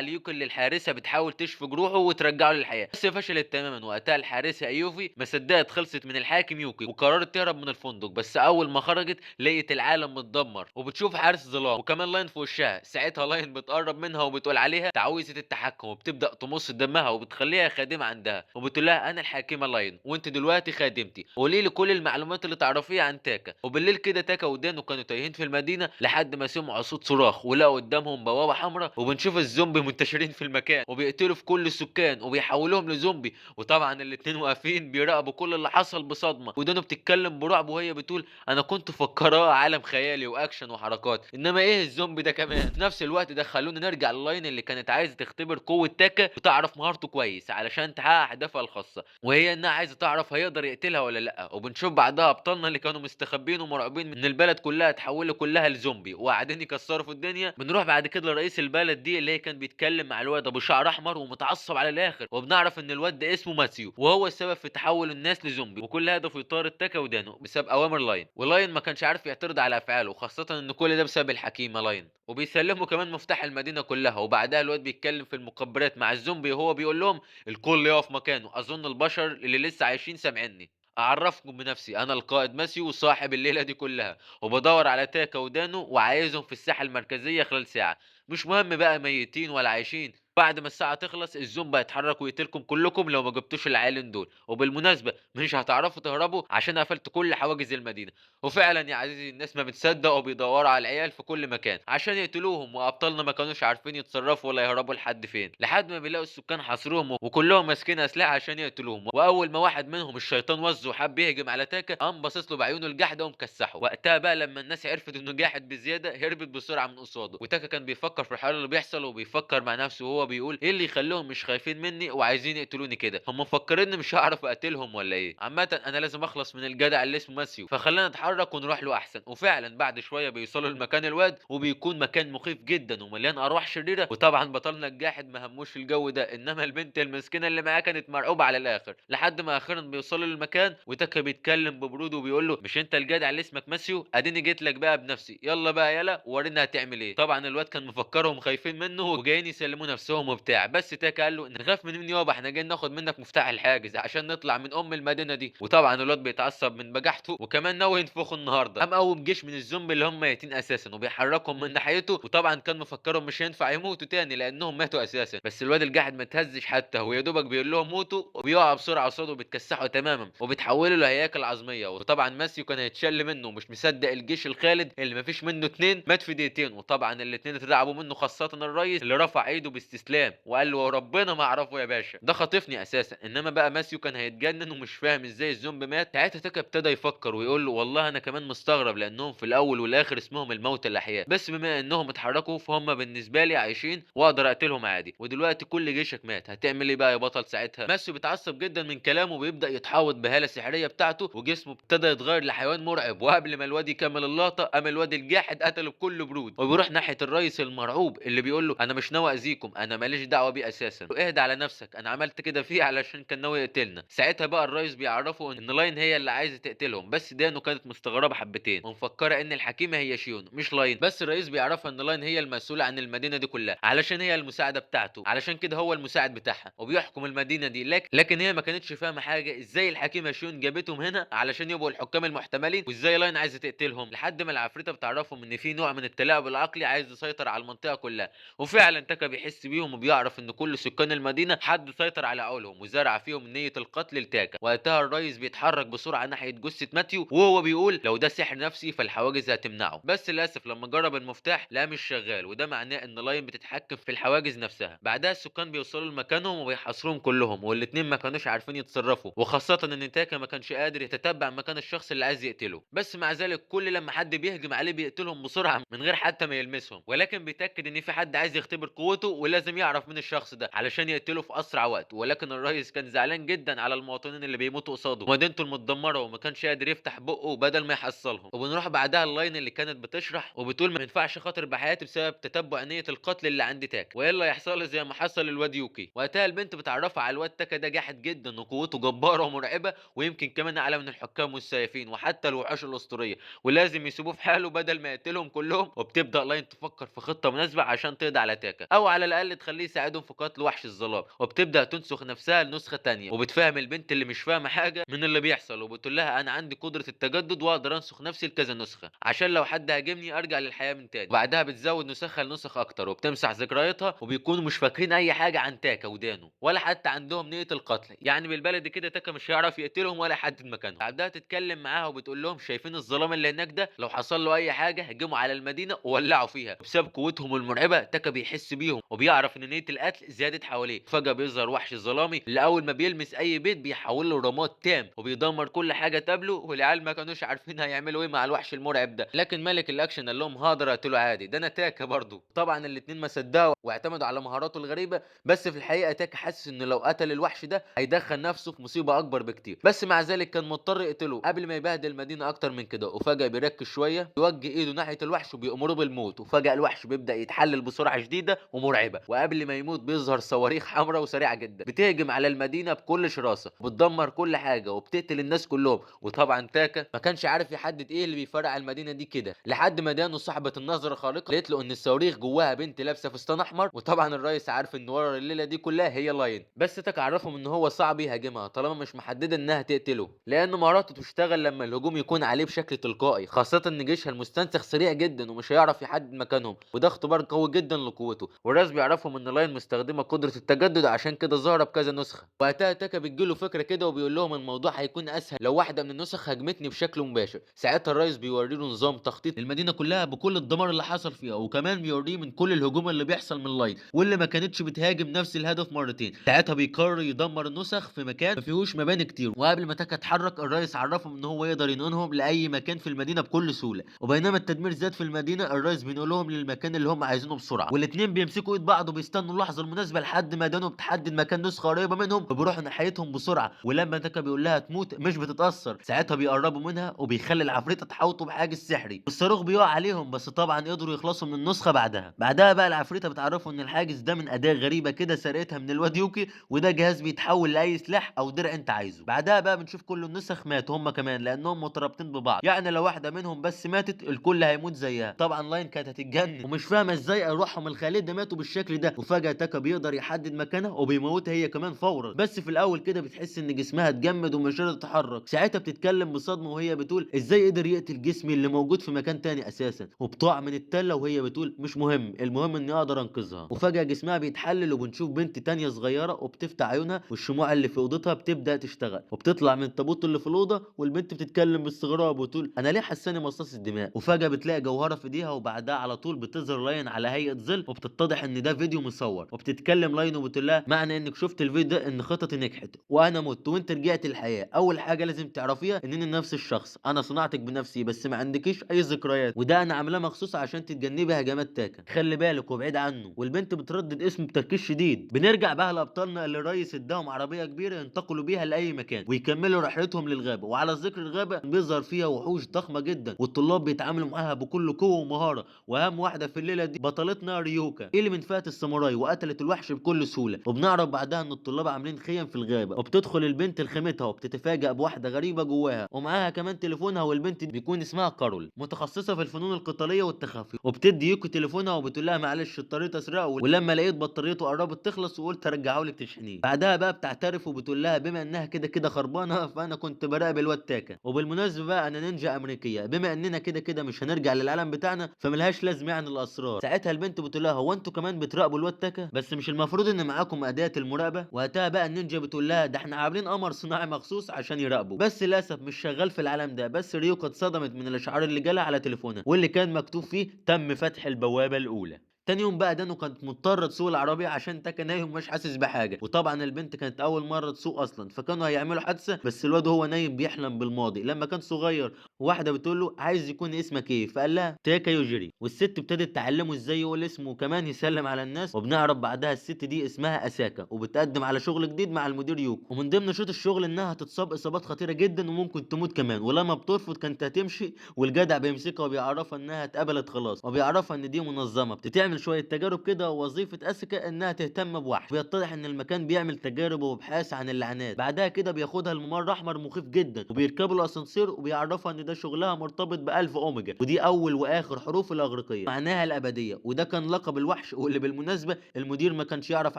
ليوكي اللي الحارسه بتحاول تشفي جروحه وترجعه للحياه، بس فشلت تماما. وقتها الحارسه ايوفي ما صدقت خلصت من الحاكم يوكي وقررت تهرب من الفندق، بس اول ما خرجت لقيت العالم متدمر وبتشوف حارس ظلام وكمان لاين في وشها. ساعتها لاين بتقرب منها وبتقول عليها تعويذه التحكم وبتبدا تمص دمها وبتخليها خادمه عندها، وبتقول لها انا الحاكمه لاين وانت دلوقتي خادمتي، قولي لي كل المعلومات اللي تعرفيها عن تاكا. وبالليل كده تاكا ودانو كانوا تايهين في المدينه لحد ما سمعوا صوت صراخ ولقوا قدامهم بوابه حمراء، وبنشوف الزومبي منتشرين في المكان وبيقتلوا في كل السكان وبيحولوهم لزومبي. وطبعا الاتنين واقفين بيراقبوا كل اللي حصل بصدمه، ودانو بتتكلم برعب وهي بتقول انا كنت فكراه عالم خيالي واكشن وحركات، انما ايه الزومبي ده كمان. في نفس الوقت ده خلونا نرجع للاين اللي كانت عايزه تختبر قوه تاكا وتعرف مهارته كويس علشان تحقق اهدافها الخاصه، وهي انها عايزه تعرف هيقدر يقتلها ولا لا. وبنشوف بعدها ابطالنا اللي كانوا مستخبين ومرعوبين من البلد كلها اتحولوا كلها لزومبي وقاعدين يكسروا في الدنيا. بنروح بعد كده لرئيس البلد دي اللي هي كان بيتكلم مع الواد ابو شعر احمر ومتعصب على الاخر، وبنعرف ان الواد ده اسمه ماثيو وهو السبب في تحول الناس لزومبي، وكل هدفه يطارد تاكا ودانو بسبب اوامر لاين. ولاين ما كانش عارف يعترض على افعاله، خاصه ان كل ده بسبب الحكيمه لاين. وبيسلموا كمان مفتاح المدينه كلها. وبعدها الواد بيتكلم في المخبرات مع الزومبي وهو بيقول لهم الكل يقف مكانه، اظن البشر اللي لسه عايشين سامعيني. اعرفكم بنفسي، انا القائد ماسيو وصاحب الليله دي كلها، وبدور على تاكا ودانو وعايزهم في الساحه المركزيه خلال ساعه. مش مهم بقى ميتين ولا عايشين، بعد ما الساعة تخلص الزومبي هيتحرك ويقتلكم كلكم لو ما جبتوش العيالين دول. وبالمناسبة مش هتعرفوا تهربوا عشان قفلت كل حواجز المدينة. وفعلا يا عزيزي الناس ما بتصدق وبيدوروا على العيال في كل مكان عشان يقتلوهم، وابطالنا ما كانوش عارفين يتصرفوا ولا يهربوا لحد فين، لحد ما بيلاقوا السكان حاصروهم وكلهم ماسكين اسلحة عشان يقتلوهم. واول ما واحد منهم الشيطان وزه وحب يهجم على تاكا قام باصص له بعيونه الجحدة ومكسحه. وقتها بقى لما الناس عرفت انه جاحد بزيادة هربت بسرعة من قصاده. وتاكا كان بيفكر في الحوار اللي بيحصل وبيفكر مع نفسه وهو بيقول ايه اللي يخليهم مش خايفين مني وعايزين يقتلوني كده، هم مفكريني مش هعرف اقتلهم ولا ايه. عامه انا لازم اخلص من الجدع اللي اسمه ماسيو، فخلينا نتحرك ونروح له احسن. وفعلا بعد شويه بيوصلوا لمكان الواد وبيكون مكان مخيف جدا ومليان ارواح شريره. وطبعا بطلنا الجاحد ما هموش الجو ده، انما البنت المسكينه اللي معاه كانت مرعوبه على الاخر. لحد ما اخيرا بيوصلوا للمكان وتاكا بيتكلم ببرود وبيقول له مش انت الجدع اللي اسمك ماسيو، اديني جيت لك بقى بنفسي، يلا بقى يلا ورينا هتعمل ايه. طبعا الواد كان مفكرهم خايفين منه وجايين يسلموا نفسهم وبتاع، بس تاكا قال له نخاف من مين يابا، احنا جايين ناخد منك مفتاح الحاجز عشان نطلع من المدينه دي. وطبعا الواد بيتعصب من بجاحته وكمان ناوي ينفخه النهارده، قام قوم جيش من الزومبي اللي هم ميتين اساسا وبيحركهم من ناحيته. وطبعا كان مفكرهم مش هينفع يموتوا تاني لانهم ماتوا اساسا، بس الواد الجاحد ما تهزش حتى، هو يا دوبك بيقول لهم موتوا وبيقع بسرعه قصاده وبيتكسحوا تماما وبيتحولوا لهياكل عظميه. وطبعا ماسيو كان هيتشل منه ومش مصدق الجيش الخالد اللي ما فيش منه اتنين مات في دقيقتين. وطبعا الاتنين اترعبوا منه خاصه الريس اللي رفع ايده باستسلام وقال له ربنا ما اعرفه يا باشا، ده خاطفني اساسا. انما بقى ماسيو كان هيتجنن ومش فاهم ازاي الزومبي مات. ساعتها تاكا ابتدى يفكر ويقول له والله انا كمان مستغرب لانهم في الاول والاخر اسمهم الموتى الاحياء، بس بما انهم اتحركوا فهم بالنسبه لي عايشين واقدر اقتلهم عادي. ودلوقتي كل جيشك مات هتعمل ايه بقى يا بطل؟ ساعتها ماسيو بيتعصب جدا من كلامه وبيبدا يتحوط بهاله سحريه بتاعته وجسمه ابتدى يتغير لحيوان مرعب. وقبل ما الواد يكمل اللقطه قام الواد الجاحد قتله بكل برود وبيروح ناحيه الريس المرعوب اللي بيقول له انا مش ناوي اذيكم، انا ماليش دعوه بيه اساسا، اهدى على نفسك، انا عملت كده فيه علشان كان ناوي يقتلنا. ساعتها بقى الريس بيعرفوا ان لاين هي اللي عايزه تقتلهم، بس دانو كانت مستغربه حبتين ومفكره ان الحكيمه هي شيون مش لاين. بس الرئيس بيعرفها ان لاين هي المسؤوله عن المدينه دي كلها علشان هي المساعده بتاعته، علشان كده هو المساعد بتاعها وبيحكم المدينه دي. لكن هي ما كانتش فاهمه حاجه ازاي الحكيمه شيون جابتهم هنا علشان يبقوا الحكام المحتملين، وازاي لاين عايزه تقتلهم. لحد ما العفريته بتعرفهم ان في نوع من التلاعب العقلي عايز يسيطر على المنطقه كلها. وفعلا تاكا بيحس بيهم وبيعرف ان كل سكان المدينه حد سيطر على عقولهم وزرع فيهم نيه القتل لتاكا. وقتها الريس بيتحرك بسرعه ناحيه جثه ماتيو وهو بيقول لو ده سحر نفسي فالحواجز هتمنعه، بس للاسف لما جرب المفتاح لا مش شغال، وده معناه ان لاين بتتحكم في الحواجز نفسها. بعدها السكان بيوصلوا لمكانهم وبيحاصروهم كلهم، والاتنين ما كانوش عارفين يتصرفوا، وخاصه ان تاكا ما كانش قادر يتتبع مكان الشخص اللي عايز يقتله. بس مع ذلك كل لما حد بيهجم عليه بيقتلهم بسرعه من غير حتى ما يلمسهم، ولكن بيتاكد ان في حد عايز يختبر قوته ولازم ولازم يعرف مين الشخص ده علشان يقتله في اسرع وقت. ولكن الرئيس كان زعلان جدا على المواطنين اللي بيموتوا قصاده ومدينته المتدمره، وما كانش قادر يفتح بقه بدل ما يحصلهم. وبنروح بعدها اللاين اللي كانت بتشرح وبتقول ما ينفعش خاطر بحياتي بسبب تتبع نيه القتل اللي عند تاكا، والا يحصل لي زي ما حصل للواد يوكي. وقتها البنت بتعرفها على الواد تاكا ده جاحد جدا وقوته جباره ومرعبه، ويمكن كمان اعلى من الحكام والسيافين وحتى الوحوش الاسطوريه، ولازم يسيبوه في حاله بدل ما يقتلهم كلهم. وبتبدا لاين تفكر في خطه مناسبه عشان تقضي على تاكا، او على الاقل تخليه يساعدهم في قتل وحش الظلام. وبتبدا تنسخ نفسها لنسخه تانية، وبتفهم البنت اللي مش فاهمه حاجه من اللي بيحصل، وبتقول لها انا عندي قدره التجدد واقدر انسخ نفسي لكذا نسخه عشان لو حد هاجمني ارجع للحياه من تاني. وبعدها بتزود نسخها لنسخ اكتر، وبتمسح ذكرياتها، وبيكونوا مش فاكرين اي حاجه عن تاكا ودانو ولا حتى عندهم نيه القتل. يعني بالبلدي كده تاكا مش هيعرف يقتلهم ولا يحدد مكانهم. بعدها تتكلم معاها وبتقول لهم شايفين الظلام اللي هناك ده؟ لو حصل له اي حاجه هجموا على المدينه وولعوا فيها. بسبب قوتهم المرعبه تاكا بيحس بيهم وبيعرف ان نيه القتل زادت حواليه. فجاه بيظهر وحش الظلامي اللي اول ما بيلمس اي بيت بيحول له رماد تام وبيدمر كل حاجه تقابله. والعيال ما كانوش عارفين هيعملوا ايه مع الوحش المرعب ده، لكن ملك الاكشن قال لهم هقدر اقتله عادي، ده انا تاكا برضه. طبعا الاتنين ما صدقوا واعتمدوا على مهاراته الغريبه، بس في الحقيقه تاكا حاسس ان لو قتل الوحش ده هيدخل نفسه في مصيبه اكبر بكتير، بس مع ذلك كان مضطر يقتله قبل ما يبهدل المدينه اكتر من كده. وفجاه بيركز شويه يوجه ايده ناحيه الوحش وبيأمره بالموت، وفجاه الوحش بيبدا يتحلل بسرعه شديده ومرعبه، وقبل ما يموت بيظهر صواريخ حمراء وسريعه جدا بتهجم على المدينه بكل شراسه وبتدمر كل حاجه وبتقتل الناس كلهم. وطبعا تاكا ما كانش عارف يحدد ايه اللي بيفرقع المدينه دي كده، لحد ما دانو صاحبه النظره الخارقه قالت له ان الصواريخ جواها بنت لابسه فستان احمر. وطبعا الرئيس عارف ان ورا الليله دي كلها هي لاين، بس تاكا عرفهم ان هو صعب يهاجمها طالما مش محدده انها تقتله، لان مهاراته تشتغل لما الهجوم يكون عليه بشكل تلقائي، خاصه ان جيشها المستنسخ سريع جدا ومش هيعرف يحدد مكانهم، وده اختبار قوي جدا لقوته. والناس بيعرفهم ان لاين مستخدمه قدره التجدد عشان كده ظاهره بكذا نسخه. وقتها تاكا بتجيله فكره كده وبيقول لهم الموضوع هيكون اسهل لو واحده من النسخ هاجمتني بشكل مباشر. ساعتها الرئيس بيوري له نظام تخطيط المدينه كلها بكل الدمار اللي حصل فيها، وكمان بيوريه من كل الهجوم اللي بيحصل من لاين واللي ما كانتش بتهاجم نفس الهدف مرتين. ساعتها بيقرر يدمر النسخ في مكان ما فيهوش مباني كتير، وقبل ما تاكا تتحرك الرئيس عرفهم ان هو يقدر ينقلهم لاي مكان في المدينه بكل سهوله. وبينما التدمير زاد في المدينه الرئيس بينقلهم للمكان اللي هم عايزينه بسرعه، والاتنين بيمسكوا ايد بعض وبيستنوا اللحظه المناسبه لحد ما دانو بتحدد مكان نسخه قريبه منهم وبيروحوا ناحيتهم بسرعه. ولما تاكا بيقول لها تموت مش بتتاثر، ساعتها بيقربوا منها وبيخلي العفريته تحوطه بحاجز سحري والصاروخ بيقع عليهم، بس طبعا قدروا يخلصوا من النسخه. بعدها بقى العفريته بتعرفوا ان الحاجز ده من اداه غريبه كده سرقتها من الواد يوكي، وده جهاز بيتحول لاي سلاح او درع انت عايزه. بعدها بقى بنشوف كل النسخ ماتوا هم كمان لانهم مترابطين ببعض، يعني لو واحده منهم بس ماتت الكل هيموت زيها. طبعا لاين كانت هتتجنن ومش فاهمه ازاي ارواحهم الخالده ماتوا بالشكل ده. وفجاه تاكا بيقدر يحدد مكانها وبيموتها هي كمان فورا، بس في الاول كده بتحس ان جسمها اتجمد ومش قادره تتحرك. ساعتها بتتكلم بصدمه وهي بتقول ازاي قدر يقتل جسمي اللي موجود في مكان تاني اساسا، وبتقع من التله وهي بتقول مش مهم، المهم اني اقدر انقذها. وفجاه جسمها بيتحلل وبنشوف بنت تانية صغيره وبتفتح عيونها والشموع اللي في اوضتها بتبدا تشتغل، وبتطلع من التابوت اللي في الاوضه والبنت بتتكلم باستغراب وتقول انا ليه حساني مصاص الدماء. وفجاه بتلاقي جوهره في ايديها، وبعدها على طول بتظهر لاين على هيئه ظل، وبتتضح ان ده فيديو مصور. وبتتكلم لاين وبتقول لها معنى انك شفت الفيديو ده ان خطتي نجحت وانا مت وانت رجعت الحياه. اول حاجه لازم تعرفيها انني نفس الشخص، انا صنعتك بنفسي بس ما عندكيش اي ذكريات، وده انا عاملاه مخصوص عشان تتجنبي هجمات تاكا، خلي بالك وابعد عنه. والبنت بتردد اسمه بتركيز شديد. بنرجع بقى لابطالنا اللي الريس اداهم عربيه كبيره ينتقلوا بيها لاي مكان ويكملوا رحلتهم للغابه. وعلى ذكر الغابه بيظهر فيها وحوش ضخمه جدا والطلاب بيتعاملوا معاها بكل قوه ومهاره، واهم واحده في الليله دي بطلتنا ريوكا اللي من فئه الساموراي وقتلت الوحش بكل سهوله. وبنعرف بعدها ان الطلاب عاملين خيم في الغابه، وبتدخل البنت لخيمتها وبتتفاجئ بواحده غريبه جواها ومعاها كمان تليفونها، والبنت بيكون اسمها كارول متخصصه في الفنون القتاليه والتخفي، وبتدي يوكي تليفونها وبتقول لها معلش اضطريت اسرقه ولما لقيت بطاريته قربت تخلص وقلت ارجعه لك تشحنيه. بعدها بقى بتعترف وبتقول لها بما انها كده كده خربانه فانا كنت براقب الواد تاكا، وبالمناسبه بقى انا نينجا امريكيه، بما اننا كده كده مش هنرجع للعالم بتاعنا فملهاش لازمه يعني الاسرار. ساعتها البنت بتقول لها هو انتوا كمان بتراقبوا الواد تاكا؟ بس مش المفروض ان معاكم اداه المراقبه؟ وقتها بقى النينجا بتقول لها ده احنا عاملين قمر صناعي مخصوص عشان يراقبوا، بس للاسف مش شغال في العالم ده. بس ريوكا اتصدمت من الاشعار اللي جالها على تليفونها واللي كان مكتوب فيه تم فتح البوابه الاولى. تاني يوم بقى دانو كانت مضطرة تسوق العربية عشان تاكا نايم ومش حاسس بحاجة، وطبعًا البنت كانت أول مرة تسوق أصلًا، فكانوا هيعملوا حادثة بس الواد وهو نايم بيحلم بالماضي لما كان صغير، وواحدة بتقول له عايز يكون اسمك إيه؟ فقال لها تاكا يوجيري، والست ابتدت تعلمه إزاي يقول اسمه وكمان يسلم على الناس، وبنعرف بعدها الست دي اسمها أساكا وبتقدم على شغل جديد مع المدير يوكو، ومن ضمن شروط الشغل إنها هتتصاب إصابات خطيرة جدًا وممكن تموت كمان، ولما بترفض كانت هتمشي والجدع بيمسكها وبيعرفها إنها اتقبلت خلاص، وبيعرفها إن دي منظمة بتعمل شوية تجارب كده، ووظيفة أسيكا إنها تهتم بوحش، بيتضح إن المكان بيعمل تجارب وأبحاث عن اللعنات، بعدها كده بياخدها لممر أحمر مخيف جدا وبيركبوا الأسانسير وبيعرفها إن ده شغلها مرتبط بألف أوميجا، ودي أول وآخر حروف الأغريقية معناها الأبدية، وده كان لقب الوحش واللي بالمناسبة المدير ما كانش يعرف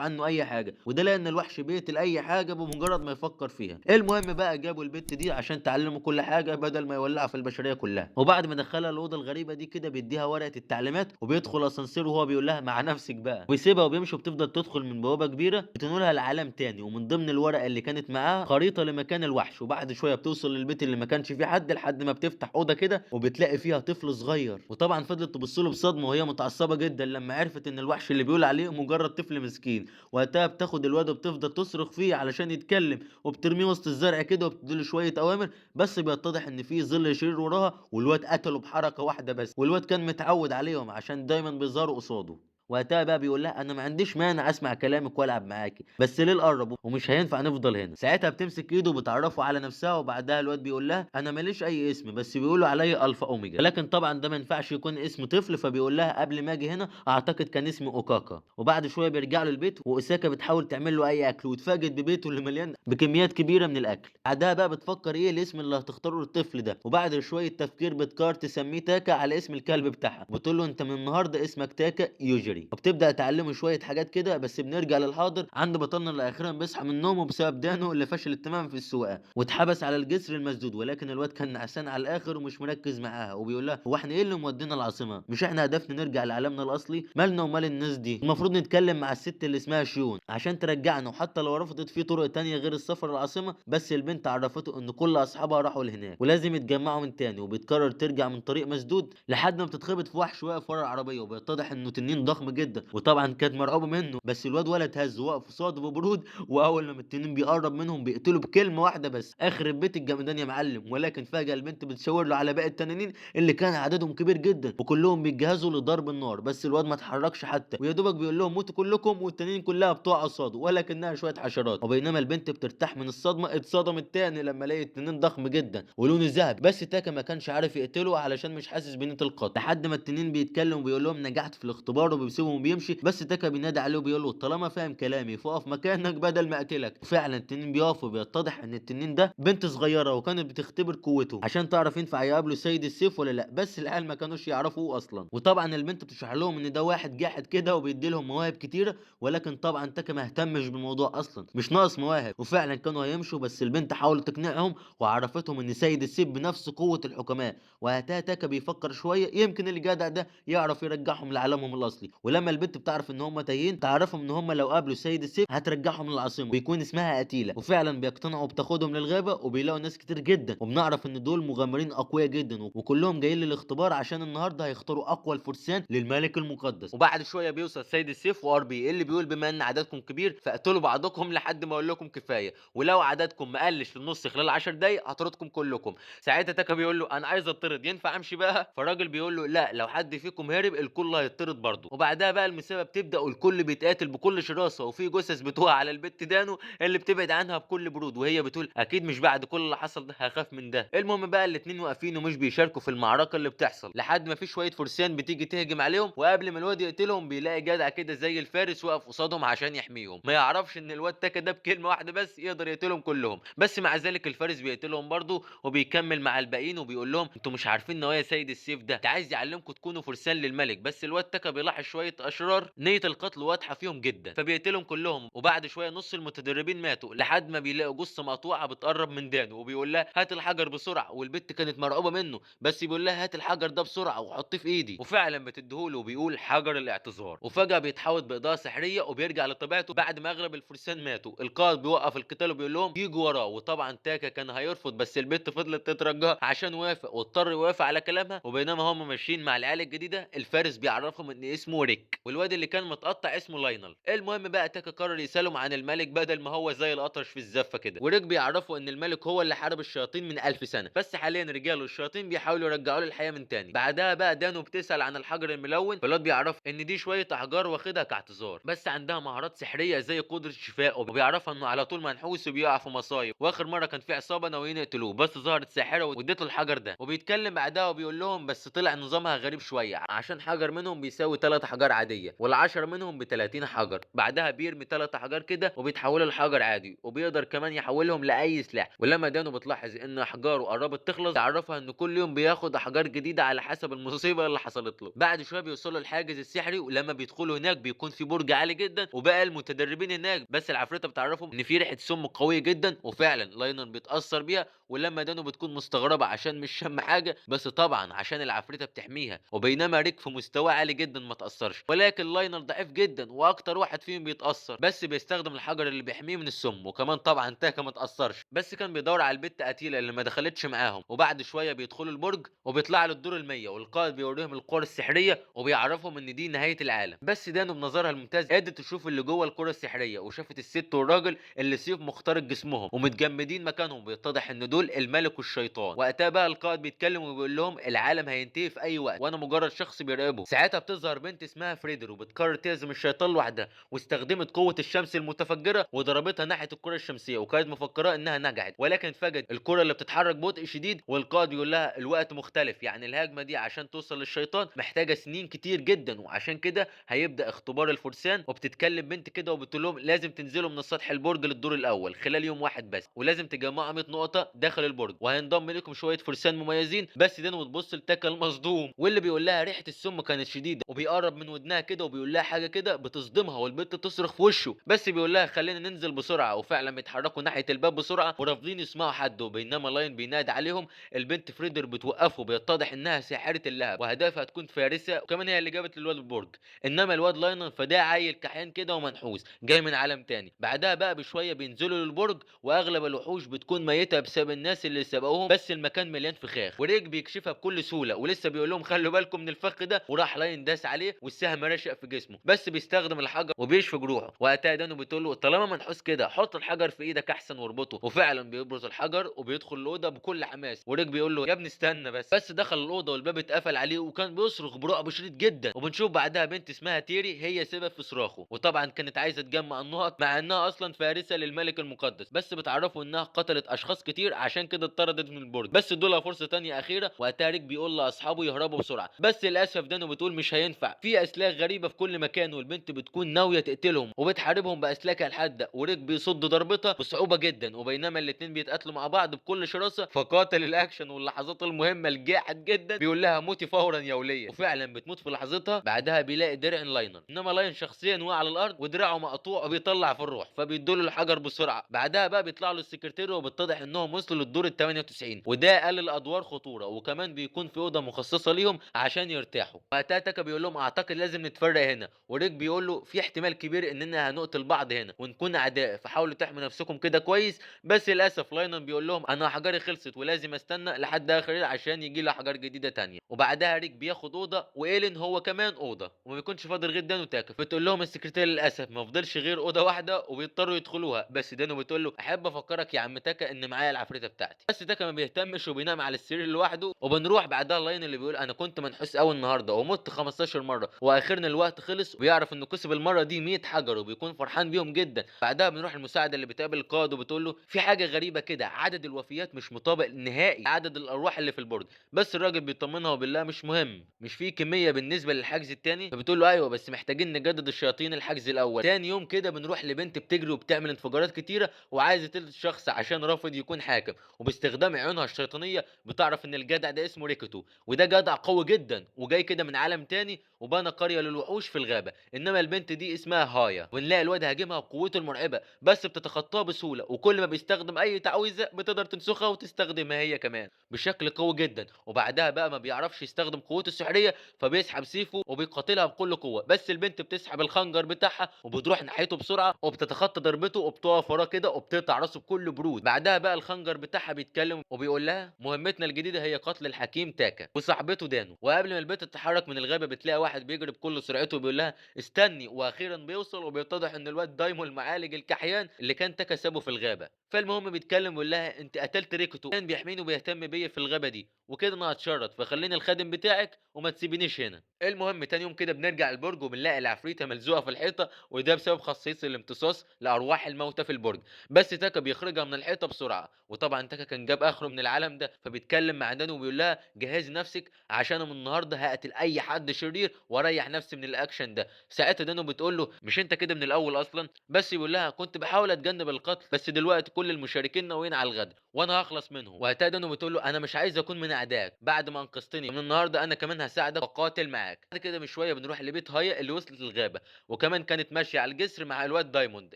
عنه أي حاجة، وده لأن الوحش بيقتل أي حاجة بمجرد ما يفكر فيها. المهم بقى جابوا البت دي عشان تعلمه كل حاجة بدل ما يولعها في البشرية كلها، وبعد ما دخلها الأوضة الغريبة دي كده بيديها ورقة التعليمات وبيدخل أسانسير وهو بيقول لها مع نفسك بقى، ويسيبها وبيمشي وبتفضل تدخل من بوابة كبيرة بتنقلها لعالم تاني، ومن ضمن الورقة اللي كانت معاها خريطة لمكان الوحش، وبعد شوية بتوصل للبيت اللي ما كانش فيه حد لحد ما بتفتح أوضة كده وبتلاقي فيها طفل صغير، وطبعا فضلت تبص له بصدمة وهي متعصبة جدا لما عرفت إن الوحش اللي بيقول عليه مجرد طفل مسكين، وقتها بتاخد الواد وبتفضل تصرخ فيه علشان يتكلم وبترميه وسط الزرع كده وبتديله شوية أوامر، بس بيتضح إن في ظل شرير وراها والواد قتله بحركة واحدة بس، والواد كان متعود عليهم عشان دايما بيظهروا قصاده. وقتها بقى بيقول لها انا ما عنديش مانع اسمع كلامك والعب معاكي بس ليه القرب ومش هينفع نفضل هنا. ساعتها بتمسك ايده وبتعرفه على نفسها، وبعدها الواد بيقول لها انا ماليش اي اسم بس بيقولوا عليا الفا اوميجا، لكن طبعا ده ما ينفعش يكون اسم طفل، فبيقول لها قبل ما اجي هنا اعتقد كان اسمي اوكاكا. وبعد شويه بيرجع له البيت واوساكا بتحاول تعمل له اي اكل وتفاجئ ببيته اللي مليان بكميات كبيره من الاكل. بعدها بقى بتفكر ايه الاسم اللي هتختاره للطفل ده، وبعد شويه تفكير بتقرر تسميه تاكا على اسم الكلب بتاعها، بتقول له انت من النهارده اسمك تاكا يوجري، وبتبدا تعلمه شويه حاجات كده. بس بنرجع للحاضر عند بطلنا اللي اخيرا بيصحى من نومه بسبب دانه اللي فشل تماما في السواقه واتحبس على الجسر المسدود، ولكن الواد كان نعسان على الاخر ومش مركز معاها، وبيقول لها هو احنا ايه اللي مودينا العاصمه؟ مش احنا هدفنا نرجع لعالمنا الاصلي؟ مالنا ومال الناس دي؟ المفروض نتكلم مع الست اللي اسمها شيون عشان ترجعنا، وحتى لو رفضت في طرق تانية غير السفر للعاصمه، بس البنت عرفته ان كل اصحابها راحوا لهناك ولازم يتجمعوا من تاني، وبتقرر ترجع من طريق مسدود لحد ما بتتخبط في وحش واقف ورا العربيه، وبيتضح انه تنين ضخم جدا، وطبعا كانت مرعوبه منه، بس الواد ولا اتهز وقف قصاده ببرود، واول لما التنين بيقرب منهم بيقتله بكلمه واحده بس اخرب بيت الجمدان يا معلم. ولكن فجاه البنت بتشاور له على باقي التنانين اللي كان عددهم كبير جدا وكلهم بيجهزوا لضرب النار، بس الواد ما اتحركش حتى ويا دوبك بيقول لهم موتوا كلكم، والتنين كلها بتقع قصاده ولكنها شويه حشرات. وبينما البنت بترتاح من الصدمه اتصدمت تاني لما لقيت التنين ضخم جدا ولونه ذهبي، بس تاكا ما كانش عارف يقتله علشان مش حاسس بنيه القتل، لحد ما التنين بيتكلم وبيقول لهم نجحت في الاختبار وبيسيبهم وبيمشي، بس تاكا بينادي عليه وبيقول له طالما فاهم كلامي فاقف مكانك بدل ما اقتلك. وفعلا التنين بيقف وبيتضح ان التنين ده بنت صغيره وكانت بتختبر قوته عشان تعرف ينفع يقابله سيد السيف ولا لا، بس العيال ما كانوش يعرفوه اصلا. وطبعا البنت بتشرح لهم ان ده واحد جاحد كده وبيدي لهم مواهب كتيره، ولكن طبعا تاكا ما اهتمش بالموضوع اصلا، مش ناقص مواهب. وفعلا كانوا هيمشوا بس البنت حاولت تقنعهم وعرفتهم ان سيد السيف بنفس قوه الحكماء، وقتها تاكا بيفكر شويه يمكن الجدع ده يعرف يرجعهم لعالمهم الاصلي. ولما البنت بتعرف ان هم تايهين تعرفهم ان هم لو قابلوا سيد السيف هترجعهم للعاصمه ويكون اسمها قتيله، وفعلا بيقتنعوا بتاخدهم للغابه وبيلاقوا ناس كتير جدا، وبنعرف ان دول مغامرين اقوياء جدا وكلهم جايين للاختبار عشان النهارده هيختاروا اقوى الفرسان للملك المقدس. وبعد شويه بيوصل سيد السيف وار بي اللي بيقول بما ان عددكم كبير فاقتلوا بعضكم لحد ما اقول لكم كفايه، ولو عددكم ما قلش للنص خلال 10 دقايق هطردكم كلكم. ساعتها تاكا بيقول له انا عايز اطرد ينفع امشي بقى؟ فالراجل بيقول له لا لو حد فيكم هرب الكل هيطرد برضه. وبعدها بقى المسابقه بتبدا والكل بيتقاتل بكل شراسه، وفي جثث بتقع على البت دانو اللي بتبعد عنها بكل برود، وهي بتقول اكيد مش بعد كل اللي حصل ده هخاف من ده. المهم بقى الاتنين واقفين ومش بيشاركوا في المعركه اللي بتحصل لحد ما في شويه فرسان بتيجي تهجم عليهم، وقبل ما الواد يقتلهم بيلاقي جدع كده زي الفارس واقف قصادهم عشان يحميهم، ما يعرفش ان الواد تاكا ده بكلمه واحده بس يقدر يقتلهم كلهم، بس مع ذلك الفارس بيقتلهم برضه وبيكمل مع الباقيين وبيقول لهم انتوا مش عارفين نوايا سيد السيف ده عايز يعلمكم تكونوا فرسان للملك. بس الواد تاكا بيلاحظ شويه اشرار نيه القتل واضحه فيهم جدا فبيقتلهم كلهم، وبعد شويه نص المتدربين ماتوا لحد ما بيلاقوا جثه مقطوعه بتقرب من دانو وبيقول لها هات الحجر بسرعه، والبت كانت مرعوبه منه بس بيقول لها هات الحجر ده بسرعه وحطيه في ايدي، وفعلا بتديهوله وبيقول حجر الاعتذار، وفجاه بيتحول باضاءه سحريه وبيرجع لطبيعته بعد ما اغلب الفرسان ماتوا. القائد بيوقف القتال وبيقول لهم يجوا وراه، وطبعا تاكا كان هيرفض بس البت فضلت تترجاه عشان وافق واضطر يوافق على كلامها. وبينما هم ماشيين مع العيال الجديده الفارس بيعرفهم ان اسمه ريك، والواد اللي كان متقطع اسمه لاينل. المهم بقى تاكا قرر يسالهم عن الملك بدل ما هو زي الاطرش في الزفه كده، وريك بيعرفوا ان الملك هو اللي حارب الشياطين من 1000 سنه، بس حاليا رجاله الشياطين بيحاولوا يرجعوا له الحياه من تاني. بعدها بقى دانو بتسال عن الحجر الملون، فالواد بيعرف ان دي شويه احجار واخدها كاعتذار، بس عندها مهارات سحريه زي قدره الشفاء، وبيعرفها انه على طول منحوس وبيقع في مصايب، واخر مره كان في عصابه ناويين يقتلوه بس ظهرت ساحره واديته الحجر ده، وبيتكلم بعدها وبيقول لهم بس طلع نظامها غريب شويه، عشان حجر منهم بيساوي 3 احجار عاديه وال10 منهم ب 30 حجر. بعدها بيرمي 3 احجار كده وبيتحولوا لحجر عادي، وبيقدر كمان يحولهم لاي سلاح. ولما دانو بتلاحظ ان احجاره قربت تخلص يعرفها ان كل يوم بياخد احجار جديده على حسب المصيبه اللي حصلت له. بعد شويه بيوصلوا الحاجز السحري، ولما بيدخلوا هناك بيكون في برج عالي جدا، وبقى المتدربين هناك بس العفريته بتعرفهم ان في ريحه سم قويه جدا، وفعلا لاينر بيتاثر بيها. ولما دانو بتكون مستغربه عشان مش شم حاجه، بس طبعا عشان العفريته بتحميها، وبينما ريك في مستوى عالي جدا ما تاثرش، ولكن لاينر ضعيف جدا واكتر واحد فيهم بيتاثر، بس بيستخدم الحجر اللي بيحميه من السم. وكمان طبعا تاكا ما تاثرش، بس كان بيدور على البت قتيله اللي ما دخلتش معاهم. وبعد شويه بيدخلوا البرج وبيطلع له الدور ال100، والقائد بيوريهم القوى السحريه وبيعرفهم ان دي نهايه العالم. بس دانو بنظرها الممتاز قدرت تشوف اللي جوه الكره السحريه، وشافت الست والراجل اللي سيف مخترق جسمهم ومتجمدين مكانهم، بيتضح ان دول الملك والشيطان. وقتها بقى القائد بيتكلم وبيقول لهم العالم هينتهي في اي وقت وانا مجرد شخص بيراقبه. ساعتها بتظهر بنت اسمها فريدر وبتقرر تهزم الشيطان لوحدها، واستخدمت قوه الشمس المتفجره وضربتها ناحيه الكره الشمسيه، وكانت مفكره انها نجحت، ولكن اتفاجئت الكره اللي بتتحرك ببطء شديد. والقائد بيقول لها الوقت مختلف، يعني الهجمه دي عشان توصل للشيطان محتاجه سنين كتير جدا، وعشان كده هيبدا اختبار الفرسان. وبتتكلم بنت كده وبتقول لهم لازم تنزلوا من سطح البرج للدور الاول خلال يوم واحد بس، ولازم تجمعوا 100 نقطه داخل البرج، وهينضم لكم شويه فرسان مميزين. بس دينا بتبص لتاكا المصدوم، واللي بيقول لها ريحه السم كانت شديده، وبيقرب من ودنها كده وبيقول لها حاجه كده بتصدمها، والبنت تصرخ في وشه، بس بيقول لها خلينا ننزل بسرعه. وفعلا بيتحركوا ناحيه الباب بسرعه ورافضين يسمعوا حد، وبينما لاين بينادي عليهم البنت فريدر بتوقفه. بيتضح انها ساحره اللهب وهدفها تكون فارسه، وكمان هي اللي جابت للواد البرج. انما الواد لاينر فده عيل كحيان كده ومنحوس جاي من عالم تاني. بعدها بقى بشويه بينزلوا للبرج، واغلب الوحوش بتكون ميته بسبب الناس اللي سبقوهم، بس المكان مليان فخاخ، وريك بيكشفها بكل سهوله، ولسه بيقول لهم خلوا بالكم من الفخ ده، وراح لاين داس عليه والسهم رشق في جسمه، بس بيستخدم الحجر وبيشفي جروحه. وقتها دانو بتقول له طالما منحوس كده حط الحجر في ايدك احسن واربطه، وفعلا بيبرز الحجر وبيدخل الاوضه بكل حماس. وريك بيقول له يا ابني استنى بس دخل الاوضه والباب اتقفل عليه، وكان بيصرخ برعب شديد جدا. وبنشوف بعدها بنت اسمها تيري هي سبب في صراخه، وطبعا كانت عايزه تجمع النقط مع انها اصلا فارسه للملك المقدس، بس بتعرفوا انها قتلت اشخاص كتير عشان كده اتطردت من البرج. بس دول فرصه تانية اخيره، وقتها ريك بيقول لاصحابه يهربوا بسرعه، بس للاسف دانو بتقول مش هينفع، في اسلاك غريبه في كل مكان، والبنت بتكون ناويه تقتلهم وبتحاربهم باسلاكها الحاده، وريك بيصد ضربتها بصعوبه جدا. وبينما الاتنين بيتقاتلوا مع بعض بكل شراسه، فقاتل الاكشن واللحظات المهمه الجاحد جدا بيقول لها موتي فورا يا وليه، وفعلا بتموت في لحظتها. بعدها بيلاقي درع لاينر، انما لاين شخصيا وقع على الارض ودراعه مقطوع وبيطلع في الروح، فبيدوله الحجر بسرعه. بعدها بقى بيطلع له السكرتير وبيتضح انهم وصلوا للدور ال 98، وده قلل ادوار خطوره، وكمان بيكون في اوضه مخصصه ليهم عشان يرتاحوا. وقتها تاكا بيقول لهم اعتقد لازم نتفرق هنا، وريك بيقول له في احتمال كبير اننا هنقتل بعض هنا ونكون اعداء، فحاولوا تحموا نفسكم كده كويس. بس للاسف لاينر بيقول لهم انا احجاري خلصت ولازم استنى لحد اخر الليل عشان يجي لي احجار جديده تانية. وبعدها ريك بياخد اوضه، وايلين هو كمان اوضه، وما بيكونش فاضل غير دانو وتاكا. بتقول لهم السكرتير للاسف ما فضلش غير اوضه واحده وبيضطروا يدخلوها، بس دانو بتقول له احب افكرك يا عم تاكا ان معايا العفريته بتاعتي، بس تاكا ما بيهتمش وبينام على السرير لوحده. وبنروح بعدها لاين اللي بيقول انا كنت منحوس قوي النهارده ومت 15 مره واخرنا الوقت خلص، وبيعرف انه كسب المره دي 100 حجر وبيكون فرحان بيهم جدا. بعدها بنروح المساعده اللي بتقابل القائد وبتقول له في حاجه غريبه كده، عدد الوفيات مش مطابق نهائي عدد الارواح اللي في البرج. بس الراجل بيطمنها وبالله مش مهم، مش في كميه بالنسبه للحجز التاني. فبتقول له ايوه بس محتاجين نجدد الشياطين الحجز الاول. تاني يوم كده بنروح لبنت بتجري وبتعمل انفجارات كتيره وعايزه تقتل شخص عشان رافض يكون حاكم، وباستخدام عيونها الشيطانيه بتعرف ان الجدع ده اسمه ريكوتو، وده جدع قوي جدا وجاي كده من عالم تاني وبنى قريه للوحوش في الغابه. انما البنت دي اسمها هايا، ونلاقي الواد هاجمها بقوته المرعبه بس بتتخطاها بسهوله، وكل ما بيستخدم اي تعويذه بتقدر تنسخها وتستخدمها هي كمان بشكل قوي جدا. وبعدها بقى ما بيعرفش يستخدم قوته السحريه فبيسحب سيفه وبيقاتلها بكل قوه، بس البنت بتسحب الخنجر بتاعها وبتروح ناحيته بسرعه وبتتخطى ضربته وبتقف وراه كده وبتقطع راسه بكل برود. بعدها بقى الخنجر بتاعها بيتكلم وبيقول لها مهمتنا الجديده هي قتل الحكيم تاكا وصاحبته دانو. وقبل ما البنت تتحرك من الغابه بتلاقي واحد بيجري بيجري بكل سرعته وبيقول لها استني، واخيرا بيوصل وبيتضح ان الواد دايمو المعالج الكحيان اللي كان تاكا سابه في الغابه. فالمهم بيتكلم ويقول لها انت قتلت ريكوتو، كان بيحميني وبيهتم بيا في الغابه دي، وكده انا هتشرط، فخليني الخادم بتاعك وما تسيبنيش هنا. المهم تاني يوم كده بنرجع البرج وبنلاقي العفريته ملزوقه في الحيطه، وده بسبب خاصيه الامتصاص لارواح الموتى في البرج. بس تاكا بيخرجها من الحيطه بسرعه، وطبعا تاكا كان جاب اخره من العالم ده، فبيتكلم مع دانو وبيقول لها جهزي نفسك عشان من النهارده هقتل اي حد شرير واريح نفسي من الاكشن ده. ساعتها دانو بتقول له مش انت كده من الاول اصلا؟ بس يقول لها كنت بحاول اتجنب القتل، بس دلوقتي كل المشاركين ناويين على الغدر وانا هخلص منهم. وقتها دانو بتقول له انا مش عايز اكون من اعدائك بعد ما انقذتني، من النهارده انا كمان هساعدك وقاتل معاك. بعد كده بشويه بنروح لبيت هايا اللي وصلت الغابه، وكمان كانت ماشيه على الجسر مع الواد دايموند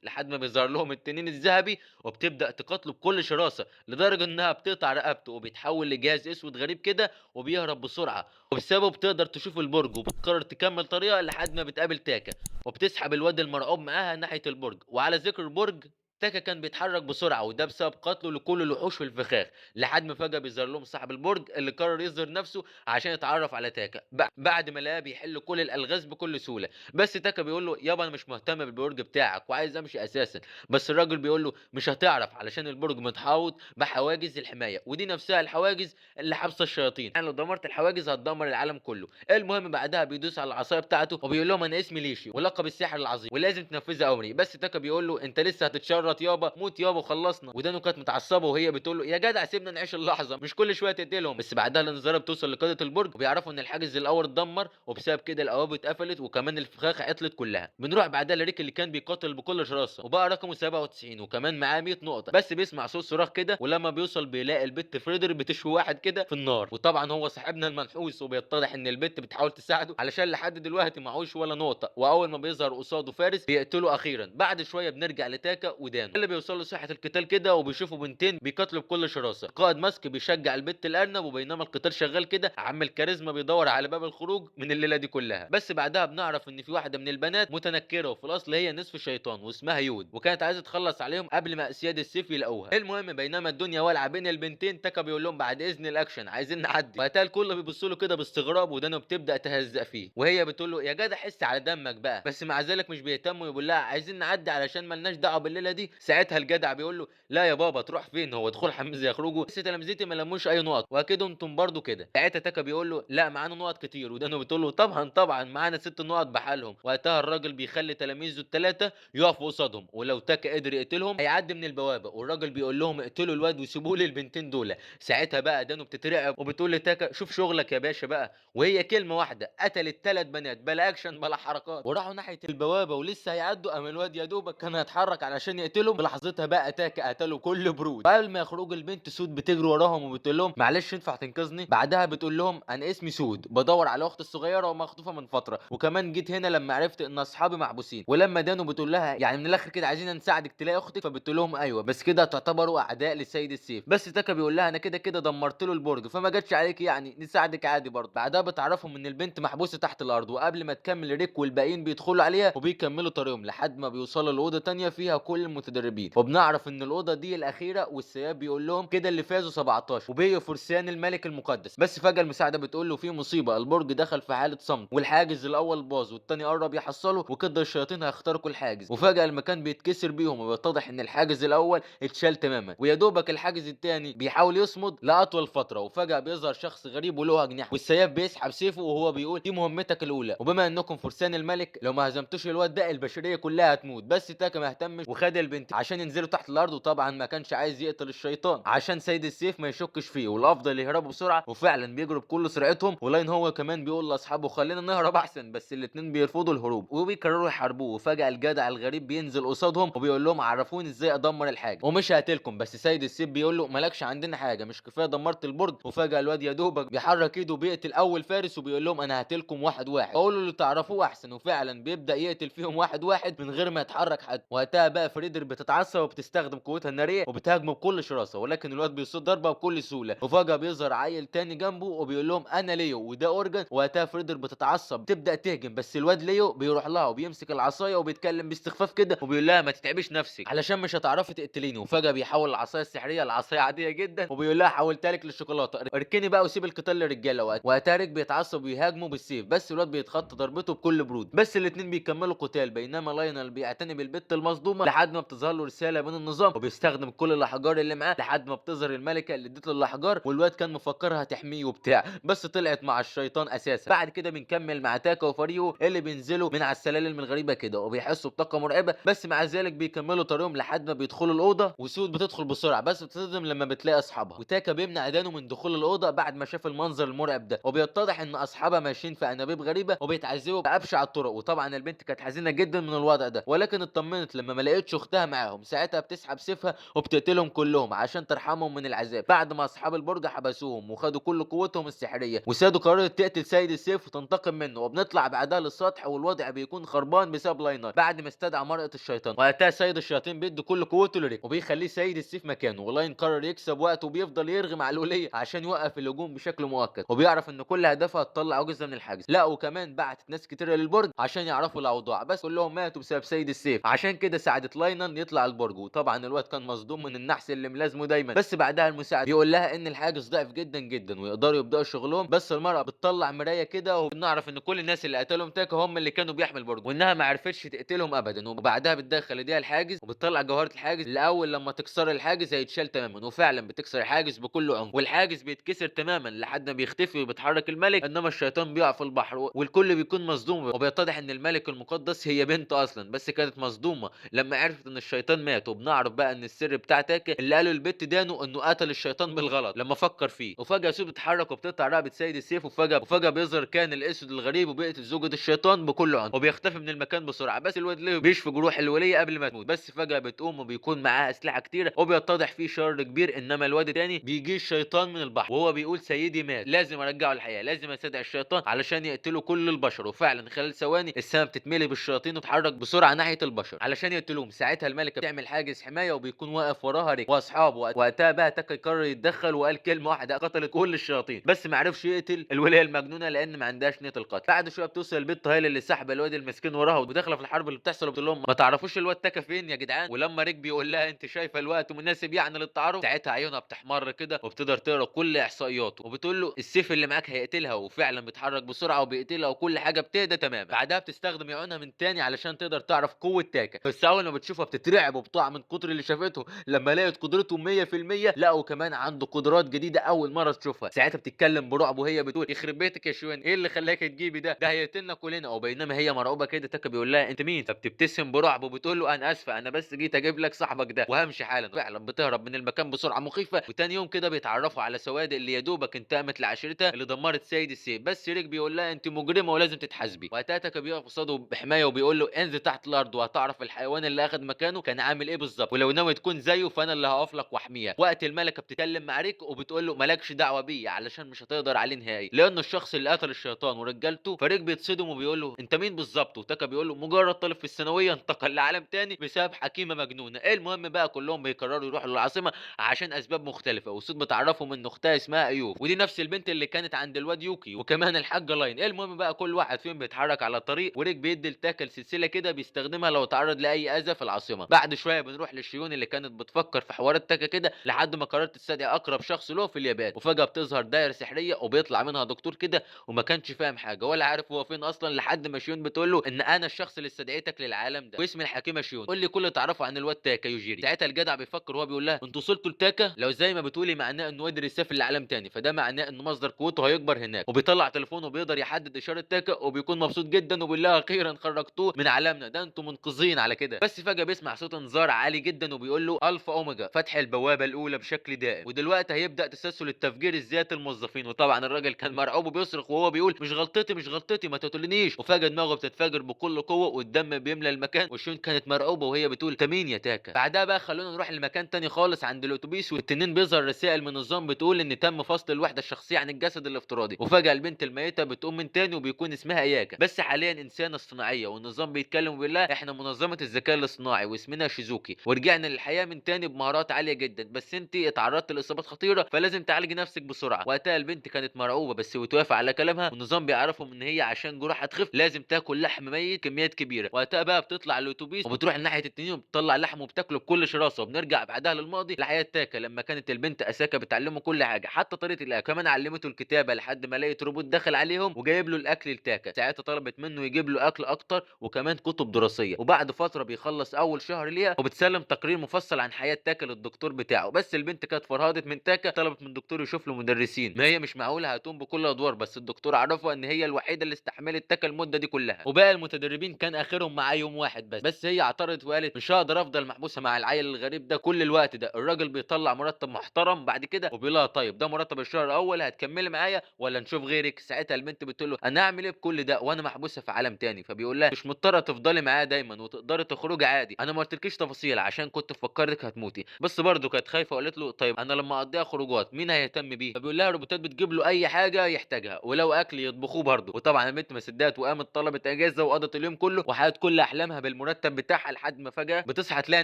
لحد ما بيظهر لهم التنين الذهبي، وبتبدا تقاتله بكل شراسه لدرجه انها بتقطع رقبته وبيتحول لجهاز اسود غريب كده وبيهرب بسرعه، وبسببه بتقدر تشوف البرج وبتقرر تكمل طريقها لحد ما بتقابل تاكا، وبتسحب الواد المرعوب معاها ناحيه البرج. وعلى ذكر البرج، تاكا كان بيتحرك بسرعه وده بسبب قتله لكل الوحوش في الفخاخ، لحد ما فجاه بيظهر لهم صاحب البرج اللي قرر يظهر نفسه عشان يتعرف على تاكا بعد ما لقاه بيحل كل الالغاز بكل سهوله. بس تاكا بيقول له يابا انا مش مهتم بالبرج بتاعك وعايز امشي اساسا. بس الراجل بيقول له مش هتعرف علشان البرج متحوط بحواجز الحمايه، ودي نفسها الحواجز اللي حابسه الشياطين، يعني لو دمرت الحواجز هتدمر العالم كله. المهم بعدها بيدوس على العصايه بتاعته وبيقول لهم انا اسمي ليشي ولقب الساحر العظيم ولازم تنفذ امري. بس تاكا بيقول له انت لسه هتتشرط يابا، موت يابا وخلصنا. ودانو كانت متعصبه وهي بتقول له يا جدع سيبنا نعيش اللحظه، مش كل شويه تقتلهم. بس بعدها الانذاره بتوصل لقاده البرج وبيعرفوا ان الحاجز الاول اتدمر، وبسبب كده الابواب اتقفلت وكمان الفخاخ عطلت كلها. بنروح بعدها لريك اللي كان بيقاتل بكل شراسه وبقى رقمه 97 وكمان معاه 100 نقطه، بس بيسمع صوت صراخ كده، ولما بيوصل بيلاقي البت فريدر بتشوي واحد كده في النار، وطبعا هو صاحبنا المنحوس، وبيتضح ان البت بتحاول تساعده علشان لحد دلوقتي معهوش ولا نقطه. واول ما بيظهر قصاده فارس بيقتله اخيرا. بعد شويه بنرجع لتاكا ودانو اللي بيوصلوا ساحه القتال كده وبيشوفوا بنتين بيقاتلوا بكل شراسه. قائد ماسك بيشجع البت الارنب، وبينما القتال شغال كده عم الكاريزما بيدور على باب الخروج من الليله دي كلها. بس بعدها بنعرف ان في واحده من البنات متنكره وفي الاصل هي نصف شيطان واسمها يود، وكانت عايزه تخلص عليهم قبل ما اسياد السيف يلاقوها. المهم بينما الدنيا والعه بين البنتين، تاكا بيقول لهم بعد اذن الاكشن عايزين نعدي، وقتها الكل بيبص له كده باستغراب، ودانو بتبدا تهزق فيه وهي بتقول له يا جدع حس على دمك بقى، بس مع ذلك مش بيهتم ويقول لها عايزين نعدي علشان ملناش دعوه بالليله دي. ساعتها الجدع بيقول له لا يا بابا تروح فين، هو دخول حمز يخرجوا، بس تلامذتي ما لموش اي نقط واكيد انتم برضو كده. ساعتها تاكا بيقول له لا معانا نقط كتير، ودانو بتقول له طبعا معانا 6 نقط بحالهم. وقتها الراجل بيخلي تلاميذه الثلاثه يقفوا قصادهم، ولو تاكا قدر يقتلهم هيعدي من البوابه، والراجل بيقول لهم اقتلوا الواد وسيبوا لي البنتين دول. ساعتها بقى دانو بتترعب وبتقول لتاكا شوف شغلك يا باشا بقى، وهي كلمه واحده قتلت 3 بنات بلا اكشن بلا حركات، وراحوا ناحيه البوابه ولسه هيعدوا اما الواد يا دوبك كان هيتحرك علشان يقتلهم. بلحظتها بقى تاكا قتلوا كل برود. قبل ما يخرجوا البنت سود بتجري وراهم وبتقول لهم معلش ينفع تنقذني؟ بعدها بتقول لهم انا اسمي سود بدور على اختي الصغيره ومخطوفه من فتره، وكمان جيت هنا لما عرفت ان اصحابي محبوسين. ولما دانو بتقول لها يعني من الاخر كده عايزين نساعدك تلاقي اختك، فبتقول لهم ايوه بس كده تعتبروا اعداء للسيد السيف. بس تاكا بيقول لها انا كده كده دمرت له البرج فما جاتش عليك يعني نساعدك عادي برضه. بعدها بتعرفهم ان البنت محبوسه تحت الارض، وقبل ما تكمل ريك والباقيين بيدخلوا عليها وبيكملوا طريقهم لحد ما بيوصلوا لاوضه تانية فيها كل المتدربين، وبنعرف ان الاوضه دي الاخيره، والسياب بيقول لهم كده اللي فازوا 17 وبقوا فرسان الملك المقدس. بس فجاه المساعده بتقول له في مصيبه، البرج دخل في حاله صمت والحاجز الاول باظ والتاني قرب يحصله وكده الشياطين هيخترقوا الحاجز، وفجاه المكان بيتكسر بيهم وبيتضح ان الحاجز الاول اتشال تماما، ويا دوبك الحاجز التاني بيحاول يصمد لاطول فتره. وفجاه بيظهر شخص غريب وله اجنحه، والسياف بيسحب سيفه وهو بيقول دي مهمتك الاولى، وبما انكم فرسان الملك لو ما هزمتوش الواد ده البشريه كلها هتموت. بس تاكا ما اهتمش وخد البنت عشان ينزلوا تحت الارض، وطبعا ما كانش عايز يقتل الشيطان عشان سيد السيف ما يشكش فيه، والافضل يهربوا بسرعه. وفعلا بيجروا بكل سرعتهم، ولاين هو كمان بيقول لاصحابه خلينا نهرب احسن، بس الاتنين بيرفضوا الهروب وبيقرروا يحاربوه. وفجاه الجدع الغريب بينزل قصادهم وبيقول لهم عرفوني ازاي ادمر الحاجه ومش هقتلكم. بس سيد السيف بيقول له مالكش عندنا حاجه، مش كفايه دمرت البرج. وفجاه الواد يا دوبك بيحرك ايده وبيقتل اول فارس وبيقول لهم انا هقتلكم واحد واحد، قولوا اللي تعرفوه احسن. وفعلا بيبدا يقتل فيهم واحد واحد من غير ما يتحرك حد. وقتها بقى فريدر فريدر بتتعصب وبتستخدم قوتها الناريه وبتهاجمه بكل شراسه، ولكن الواد بيصد ضربه بكل سهوله. وفجاه بيظهر عيل تاني جنبه وبيقول لهم انا ليو وده اورجان. وقتها فريدر بتتعصب تبدا تهجم، بس الواد ليو بيروح لها وبيمسك العصايه وبيتكلم باستخفاف كده وبيقول لها ما تتعبيش نفسك علشان مش هتعرفي تقتليني. وفجاه بيحول العصايه السحريه لعصايه عاديه جدا وبيقول لها حولتها لك للشوكولاته، اركني بقى وسيب القتال للرجاله. وقتها ريك بيتعصب ويهاجمه بالسيف، بس الواد بيتخطى ضربته بكل برود. بس الاتنين بيكملوا قتال، بينما لاينال بيعتني بالبت المصدومه لحد ما بتظهر له رساله من النظام، وبيستخدم كل الاحجار اللي معاه لحد ما بتظهر الملكه اللي ادت له الاحجار. والواد كان مفكرها تحميه وبتاع، بس طلعت مع الشيطان اساسا. بعد كده بنكمل مع تاكا وفريقه اللي بينزلوا من على السلالم الغريبه كده وبيحسوا بطاقه مرعبه، بس مع ذلك بيكملوا طريقهم لحد ما بيدخلوا الاوضه. وسود بتدخل بسرعه بس بتصدم لما بتلاقي اصحابها، وتاكا بيمنع دانو من دخول الاوضه بعد ما شاف المنظر المرعب ده. وبيتضح ان اصحابها ماشيين في انابيب غريبه وبيتعذبوا بابشع الطرق. وطبعا البنت كانت حزينه جدا من الوضع ده، ولكن اطمنت لما ما لقيتش اختها معاهم. ساعتها بتسحب سيفها وبتقتلهم كلهم عشان ترحمهم من العذاب، بعد ما اصحاب البرج حبسوهم وخدوا كل قوتهم السحريه. وسادو قررت تقتل سيد السيف وتنتقم منه، وبنطلع بعدها للسطح والوضع بيكون خربان بسبب لاينر بعد ما استدعى مرأة الشيطان. وقتها سيد الشياطين بيدي كل قوته لريك وبيخليه سيد السيف مكانه. ولاين قرر يكسب وقت وبيفضل يرغم على الوليه عشان يوقف الهجوم بشكل مؤكد، وبيعرف ان كل هدفها تطلع عجزه من الحجز. لا وكمان بعتت ناس كتير للبرج عشان يعرفوا الاوضاع، بس كلهم ماتوا بسبب سيد السيف. عشان كده ساعدت لاينن يطلع البرج. وطبعا الواد كان مصدوم من النحس اللي ملازمه دايما، بس بعدها المساعد بيقول لها ان الحاجز ضعيف جدا جدا ويقدروا يبداوا شغلهم. بس المرأة بتطلع مرايه كده وبنعرف ان كل الناس اللي قتلهم تاكا هم اللي كانوا بيحموا البرج، وانها ما عرفتش تقتلهم ابدا. وبعدها بتدخل ايديها الحاجز وبتطلع جوهره الحاجز. الاول لما تكسر الحاجز هيتشال تماما، وفعلا بتكسر الحاجز بكل عنف والحاجز بيتكسر تماما لحد ما بيختفي وبيتحرك الملك. انما الشيطان بيقع في البحر والكل بيكون مصدوم، وبيتضح ان الملك المقدس هي بنت اصلا بس كانت مصدومه لما عرفت ان الشيطان مات. وبنعرف بقى ان السر بتاع تاكا اللي قاله البت دانو انه قتل الشيطان بالغلط لما فكر فيه. وفجاه سوب بتتحرك وبتقطع رقبه سيد السيف، وفجاه بيظهر كان الاسود الغريب وبيقتل زوجة الشيطان بكل عنف وبيختفي من المكان بسرعه. بس الواد ليه بيشفي جروح الوليه قبل ما تموت، بس فجاه بتقوم وبيكون معاها اسلحه كتيره وبيتضح فيه شر كبير. انما الواد التاني بيجي الشيطان من البحر وهو بيقول سيدي مات، لازم ارجعه الحياه، لازم استدعي الشيطان علشان يقتلوا كل البشر. وفعلا خلال ثواني السماء بتتملي بالشياطين وتتحرك بسرعه ناحيه البشر علشان يقتلوهم. ساعتها الملكه بتعمل حاجز حمايه وبيكون واقف وراها ريك واصحابه. وقتها بقى تاكا قرر يتدخل وقال كلمه واحده قتلت كل الشياطين، بس ما عرفش يقتل الوليه المجنونه لان ما عندهاش نيه القتل. بعد شويه بتوصل البت هايل اللي سحب الواد المسكين وراها وداخله في الحرب اللي بتحصل، وبتقول لهم ما تعرفوش الواد تاكا فين يا جدعان. ولما ريك بيقول لها انت شايفه الوقت مناسب يعني للتعارف، ساعتها عيونها بتحمر كده وبتقدر تقرا كل احصائياته وبتقول له السيف اللي معاك هيقتلها. وفعلا بيتحرك بسرعه وبيقتلها وكل حاجه بتهدى تماما. بعدها بتستخدم عيونها من تاني علشان تقدر تعرف قوه تاكا، بس اول ما بتشوفها بتترعب وبتقع من كتر اللي شافته لما لقيت قدرته 100%. لا وكمان عنده قدرات جديده اول مره تشوفها. ساعتها بتتكلم برعب وهي بتقول يخرب بيتك يا شوان، ايه اللي خلاك تجيبي ده هيقتلنا كلنا. وبينما هي مرعوبه كده تاكا بيقول لها انت مين، فبتبتسم برعب وبتقول له انا اسفه، انا بس جيت اجيب لك صاحبك ده وهمشي حالا. فعلا بتهرب من المكان بسرعه مخيفه. وتاني يوم كده بيتعرفوا على سواد اللي يا دوبك انتقمت لعشيرتها اللي دمرت سيد السيف، بس ريك بيقول لها انت مجرمه ولازم تتحاسبي. وقتها تاكا بيقف قصاده بحمايه وبيقول له انزل تحت الارض وهتعرف الحيوان اللي اخذ مكانه كان عامل ايه بالظبط، ولو ناوي تكون زيه فانا اللي هقف لك واحميها. وقت الملكه بتتكلم مع ريك وبتقول له مالكش دعوه بيه علشان مش هتقدر عليه نهائي لانه الشخص اللي قتل الشيطان ورجالته. فريك بيتصدم وبيقول له انت مين بالظبط، وتاكا بيقول له مجرد طالب في الثانويه انتقل لعالم تاني بسبب حكيمه مجنونه. المهم بقى كلهم بيقرروا يروحوا للعاصمه عشان اسباب مختلفه. وسود بتعرفهم ان اختها اسمها ايوب ودي نفس البنت اللي كانت عند الواد يوكي وكمان الحاجه لاين. المهم بقى كل واحد فيهم بيتحرك على طريق، وريك بيدي لتاكا سلسله كده بيستخدمها لو تعرض لاي اذى في العاصمه. بعد شويه بنروح للشيون اللي كانت بتفكر في حوارات تاكا كده لحد ما قررت تستدعي اقرب شخص له في اليابان. وفجاه بتظهر دايره سحريه وبيطلع منها دكتور كده وما كانش فاهم حاجه ولا عارف هو فين اصلا، لحد ما شيون بتقول له ان انا الشخص اللي استدعيتك للعالم ده واسمي الحكيمه شيون، قول لي كل اللي تعرفه عن الواد تاكا يوجيري. ساعتها الجدع بيفكر وهو بيقول لها انتوا وصلتوا لتاكا، لو زي ما بتقولي معناه انه قدر يسافر لعالم تاني فده معناه ان مصدر قوته هيكبر هناك. وبيطلع تليفونه وبيقدر يحدد اشاره تاكا وبيكون مبسوط جدا وبيقول لها اخيرا خرجتوه من عالمنا ده، انتوا منقذين على كده. بس فجاه بيسمع صوت انذار عالي جدا وبيقول له الفا اوميجا فتح البوابه الاولى بشكل دائم ودلوقتي هيبدا تسلسل التفجير الذاتي الموظفين. وطبعا الراجل كان مرعوب وبيصرخ وهو بيقول مش غلطتي مش غلطتي ما تقتلنيش. وفجاه دماغه بتتفجر بكل قوه والدم بيملى المكان. وشون كانت مرعوبه وهي بتقول انت مين يا تاكا. بعدها بقى خلونا نروح لمكان تاني خالص عند الاتوبيس، والتنين بيظهر رسائل من النظام بتقول ان تم فصل الوحده الشخصيه عن الجسد الافتراضي. وفجاه البنت الميته بتقوم من تاني وبيكون اسمها اياكا بس حاليا انسانه اصطناعيه، والنظام بيتكلم وبيقول لها احنا منظمه الذكاء الاصطناعي واسمنا شيزوكي، ورجعنا للحياه من تاني بمهارات عاليه جدا، بس انت اتعرضت لاصابات خطيره فلازم تعالجي نفسك بسرعه. وقتها البنت كانت مرعوبه بس بتوافق على كلامها، والنظام بيعرفهم ان هي عشان جروحها تخف لازم تاكل لحم ميت كميات كبيره. وقتها بقى بتطلع الاتوبيس وبتروح ناحيه التنين وبتطلع لحم وبتاكله بكل شراسه. وبنرجع بعدها للماضي لحياه تاكا لما كانت البنت اساكا بتعلمه كل حاجه حتى طريقه الاكل، كمان علمته الكتابه لحد ما لقيت روبوت دخل عليهم وجايب له الاكل لتاكا. ساعتها طلبت منه يجيب له اكل اكتر وكمان كتب دراسيه. وبعد فتره بيخلص اول شهر ليها وبتسلم تقرير مفصل عن حياه تاكا للدكتور بتاعه. بس البنت كانت فرهدت من تاكا، طلبت من الدكتور يشوف له مدرسين، ما هي مش معقوله هتقوم بكل الادوار. بس الدكتور عرفها ان هي الوحيده اللي استحملت تاكا المده دي كلها، وباقي المتدربين كان اخرهم معاه يوم واحد بس هي اعترضت وقالت مش هقدر افضل محبوسه مع العيل الغريب ده كل الوقت ده. الراجل بيطلع مرتب محترم بعد كده وبيقول لها طيب ده مرتب الشهر الاول، هتكملي معايا ولا نشوف غيرك؟ ساعتها البنت بتقول له انا اعمل ايه بكل ده وانا محبوسه في عالم تاني؟ فبيقول لها مش مضطره تفضلي معاه دايما وتقدري تخرجي عادي، انا ما قلتلكيش تفاصيل عشان كنت فكرتك هتموتي. بس برضه كانت خايفه وقالت له طيب انا لما اقضيها خروجات مين هيهتم بيه؟ فبيقول لها الروبوتات بتجيب له اي حاجه يحتاجها ولو اكل يطبخوه برضه. وطبعا البنت ما صدقت وقامت طلبت اجازه وقضت اليوم كله وحققت كل احلامها بالمرتب بتاعها، لحد ما فجاه بتصحى تلاقي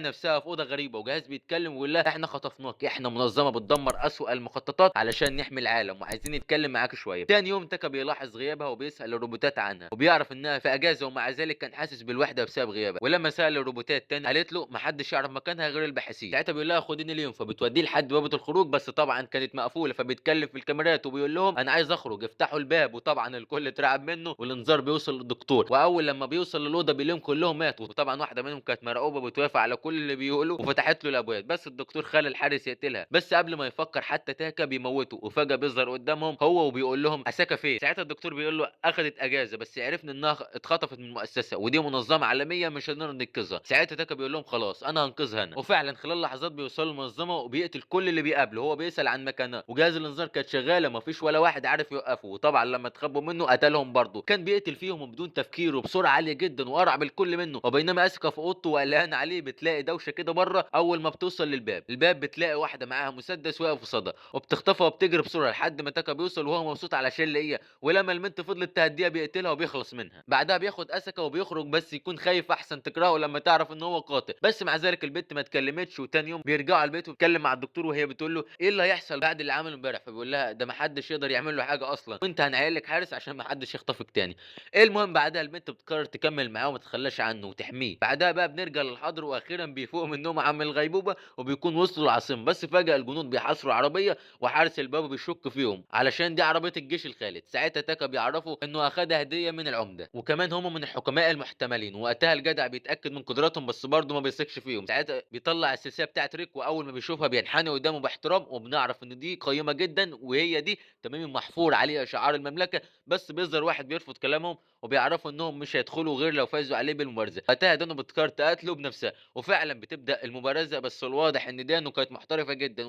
نفسها في اوضه غريبه وجهاز بيتكلم ويقول لها احنا خطفناك، احنا منظمه بتدمر اسوأ المخططات علشان نحمي العالم وعايزين نتكلم معاك شويه. تاني يوم تاكا بيلاحظ غيابها وبيسال الروبوتات عنها وبيعرف انها في اجازه، ومع ذلك كان حاسس بالوحده بسبب غيابها. ولما سال الروبوتات تاني قالت له محدش يعرف مكانها غير الباحثين. ساعتها بيقول لها خديني اليوم، فبتوديه لحد بوابه الخروج بس طبعا كانت مقفوله. فبيتكلم في الكاميرات وبيقول لهم انا عايز اخرج افتحوا الباب، وطبعا الكل اترعب منه والانذار بيوصل للدكتور. واول لما بيوصل للاوضه بيلاقيهم كلهم ماتوا، وطبعا واحده منهم كانت مرعوبه بتوافق على كل اللي بيقوله وفتحت له الابواب. بس الدكتور خلى الحارس يقتلها، بس قبل ما يفكر حتى تاكا بيموته. وفجاه بيظهر قدامهم هو وبيقول لهم اساكا فين؟ ساعتها الدكتور بيقول له اخذت اجازه بس عرفنا انها اتخطفت من مؤسسه ودي منظمه عالميه مش هنقدر ننقذها. ساعتها تاكا بيقول لهم خلاص انا هنقذها انا. وفعلا خلال لحظات بيوصلوا المنظمه وبيقتل كل اللي بيقابله. هو بيسال عن مكانها وجهاز الانذار كانت شغاله مفيش ولا واحد عارف يوقفه. وطبعا لما اتخبوا منه قتلهم برضه، كان بيقتل فيهم بدون تفكير وبسرعه عاليه جدا وقرب الكل منه. وبينما اسكا في اوضته وقلقان عليه بتلاقي دوشه كده بره. اول ما بتوصل للباب بتلاقي واحده معاها مسدس واقف قصادها وبتخطفها وبتجري بسرعه لحد ما تاكا بيوصل وهو مبسوط علشان لقيها. ولما البنت فضلت تهديها بيقتلها وبيخلص منها. بعدها بياخد اسكا وبيخرج بس يكون خايف احسن تكرهه لما تعرف ان هو قاتل. بس مع ذلك البنت ما اتكلمتش. وتاني يوم بيرجعوا البيت وبيتكلم مع الدكتور وهي بتقول له ايه اللي هيحصل بعد اللي عمله امبارح؟ فبيقول لها ده ما حدش يقدر يعمل له حاجه اصلا وانت هنعين لك حارس عشان ما حدش يخطفك تاني. المهم بعدها البنت بتقرر تكمل معاه وما تتخلاش عنه وتحميه. بعدها بقى بنرجع للحاضر واخيرا بيفوق من النوم عن الغيبوبه وبيكون وصلوا العاصمه. بس فجاه الجنود بيحاصروا عربيه وحارس الباب بيشك فيهم علشان دي عربيه الجيش الخالد. ساعتها تاكا بيعرفوا انه اخدها هديه من العمده وكمان هم من الحكماء المحتملين. وقتها الجدع بيتاكد من قدراتهم بس برضه ما بيثقش فيهم. ساعتها بيطلع السلسله بتاعت ريك واول ما بيشوفها بينحني قدامه باحترام وبنعرف ان دي قيمه جدا وهي دي تمام محفور عليها شعار المملكه. بس بيظهر واحد بيرفض كلامهم وبيعرفوا انهم مش هيدخلوا غير لو فازوا عليه بالمبارزه. وقتها دانو بتقرر تقاتله بنفسها وفعلا بتبدا المبارزه. بس الواضح ان دانو كانت محترفه جدا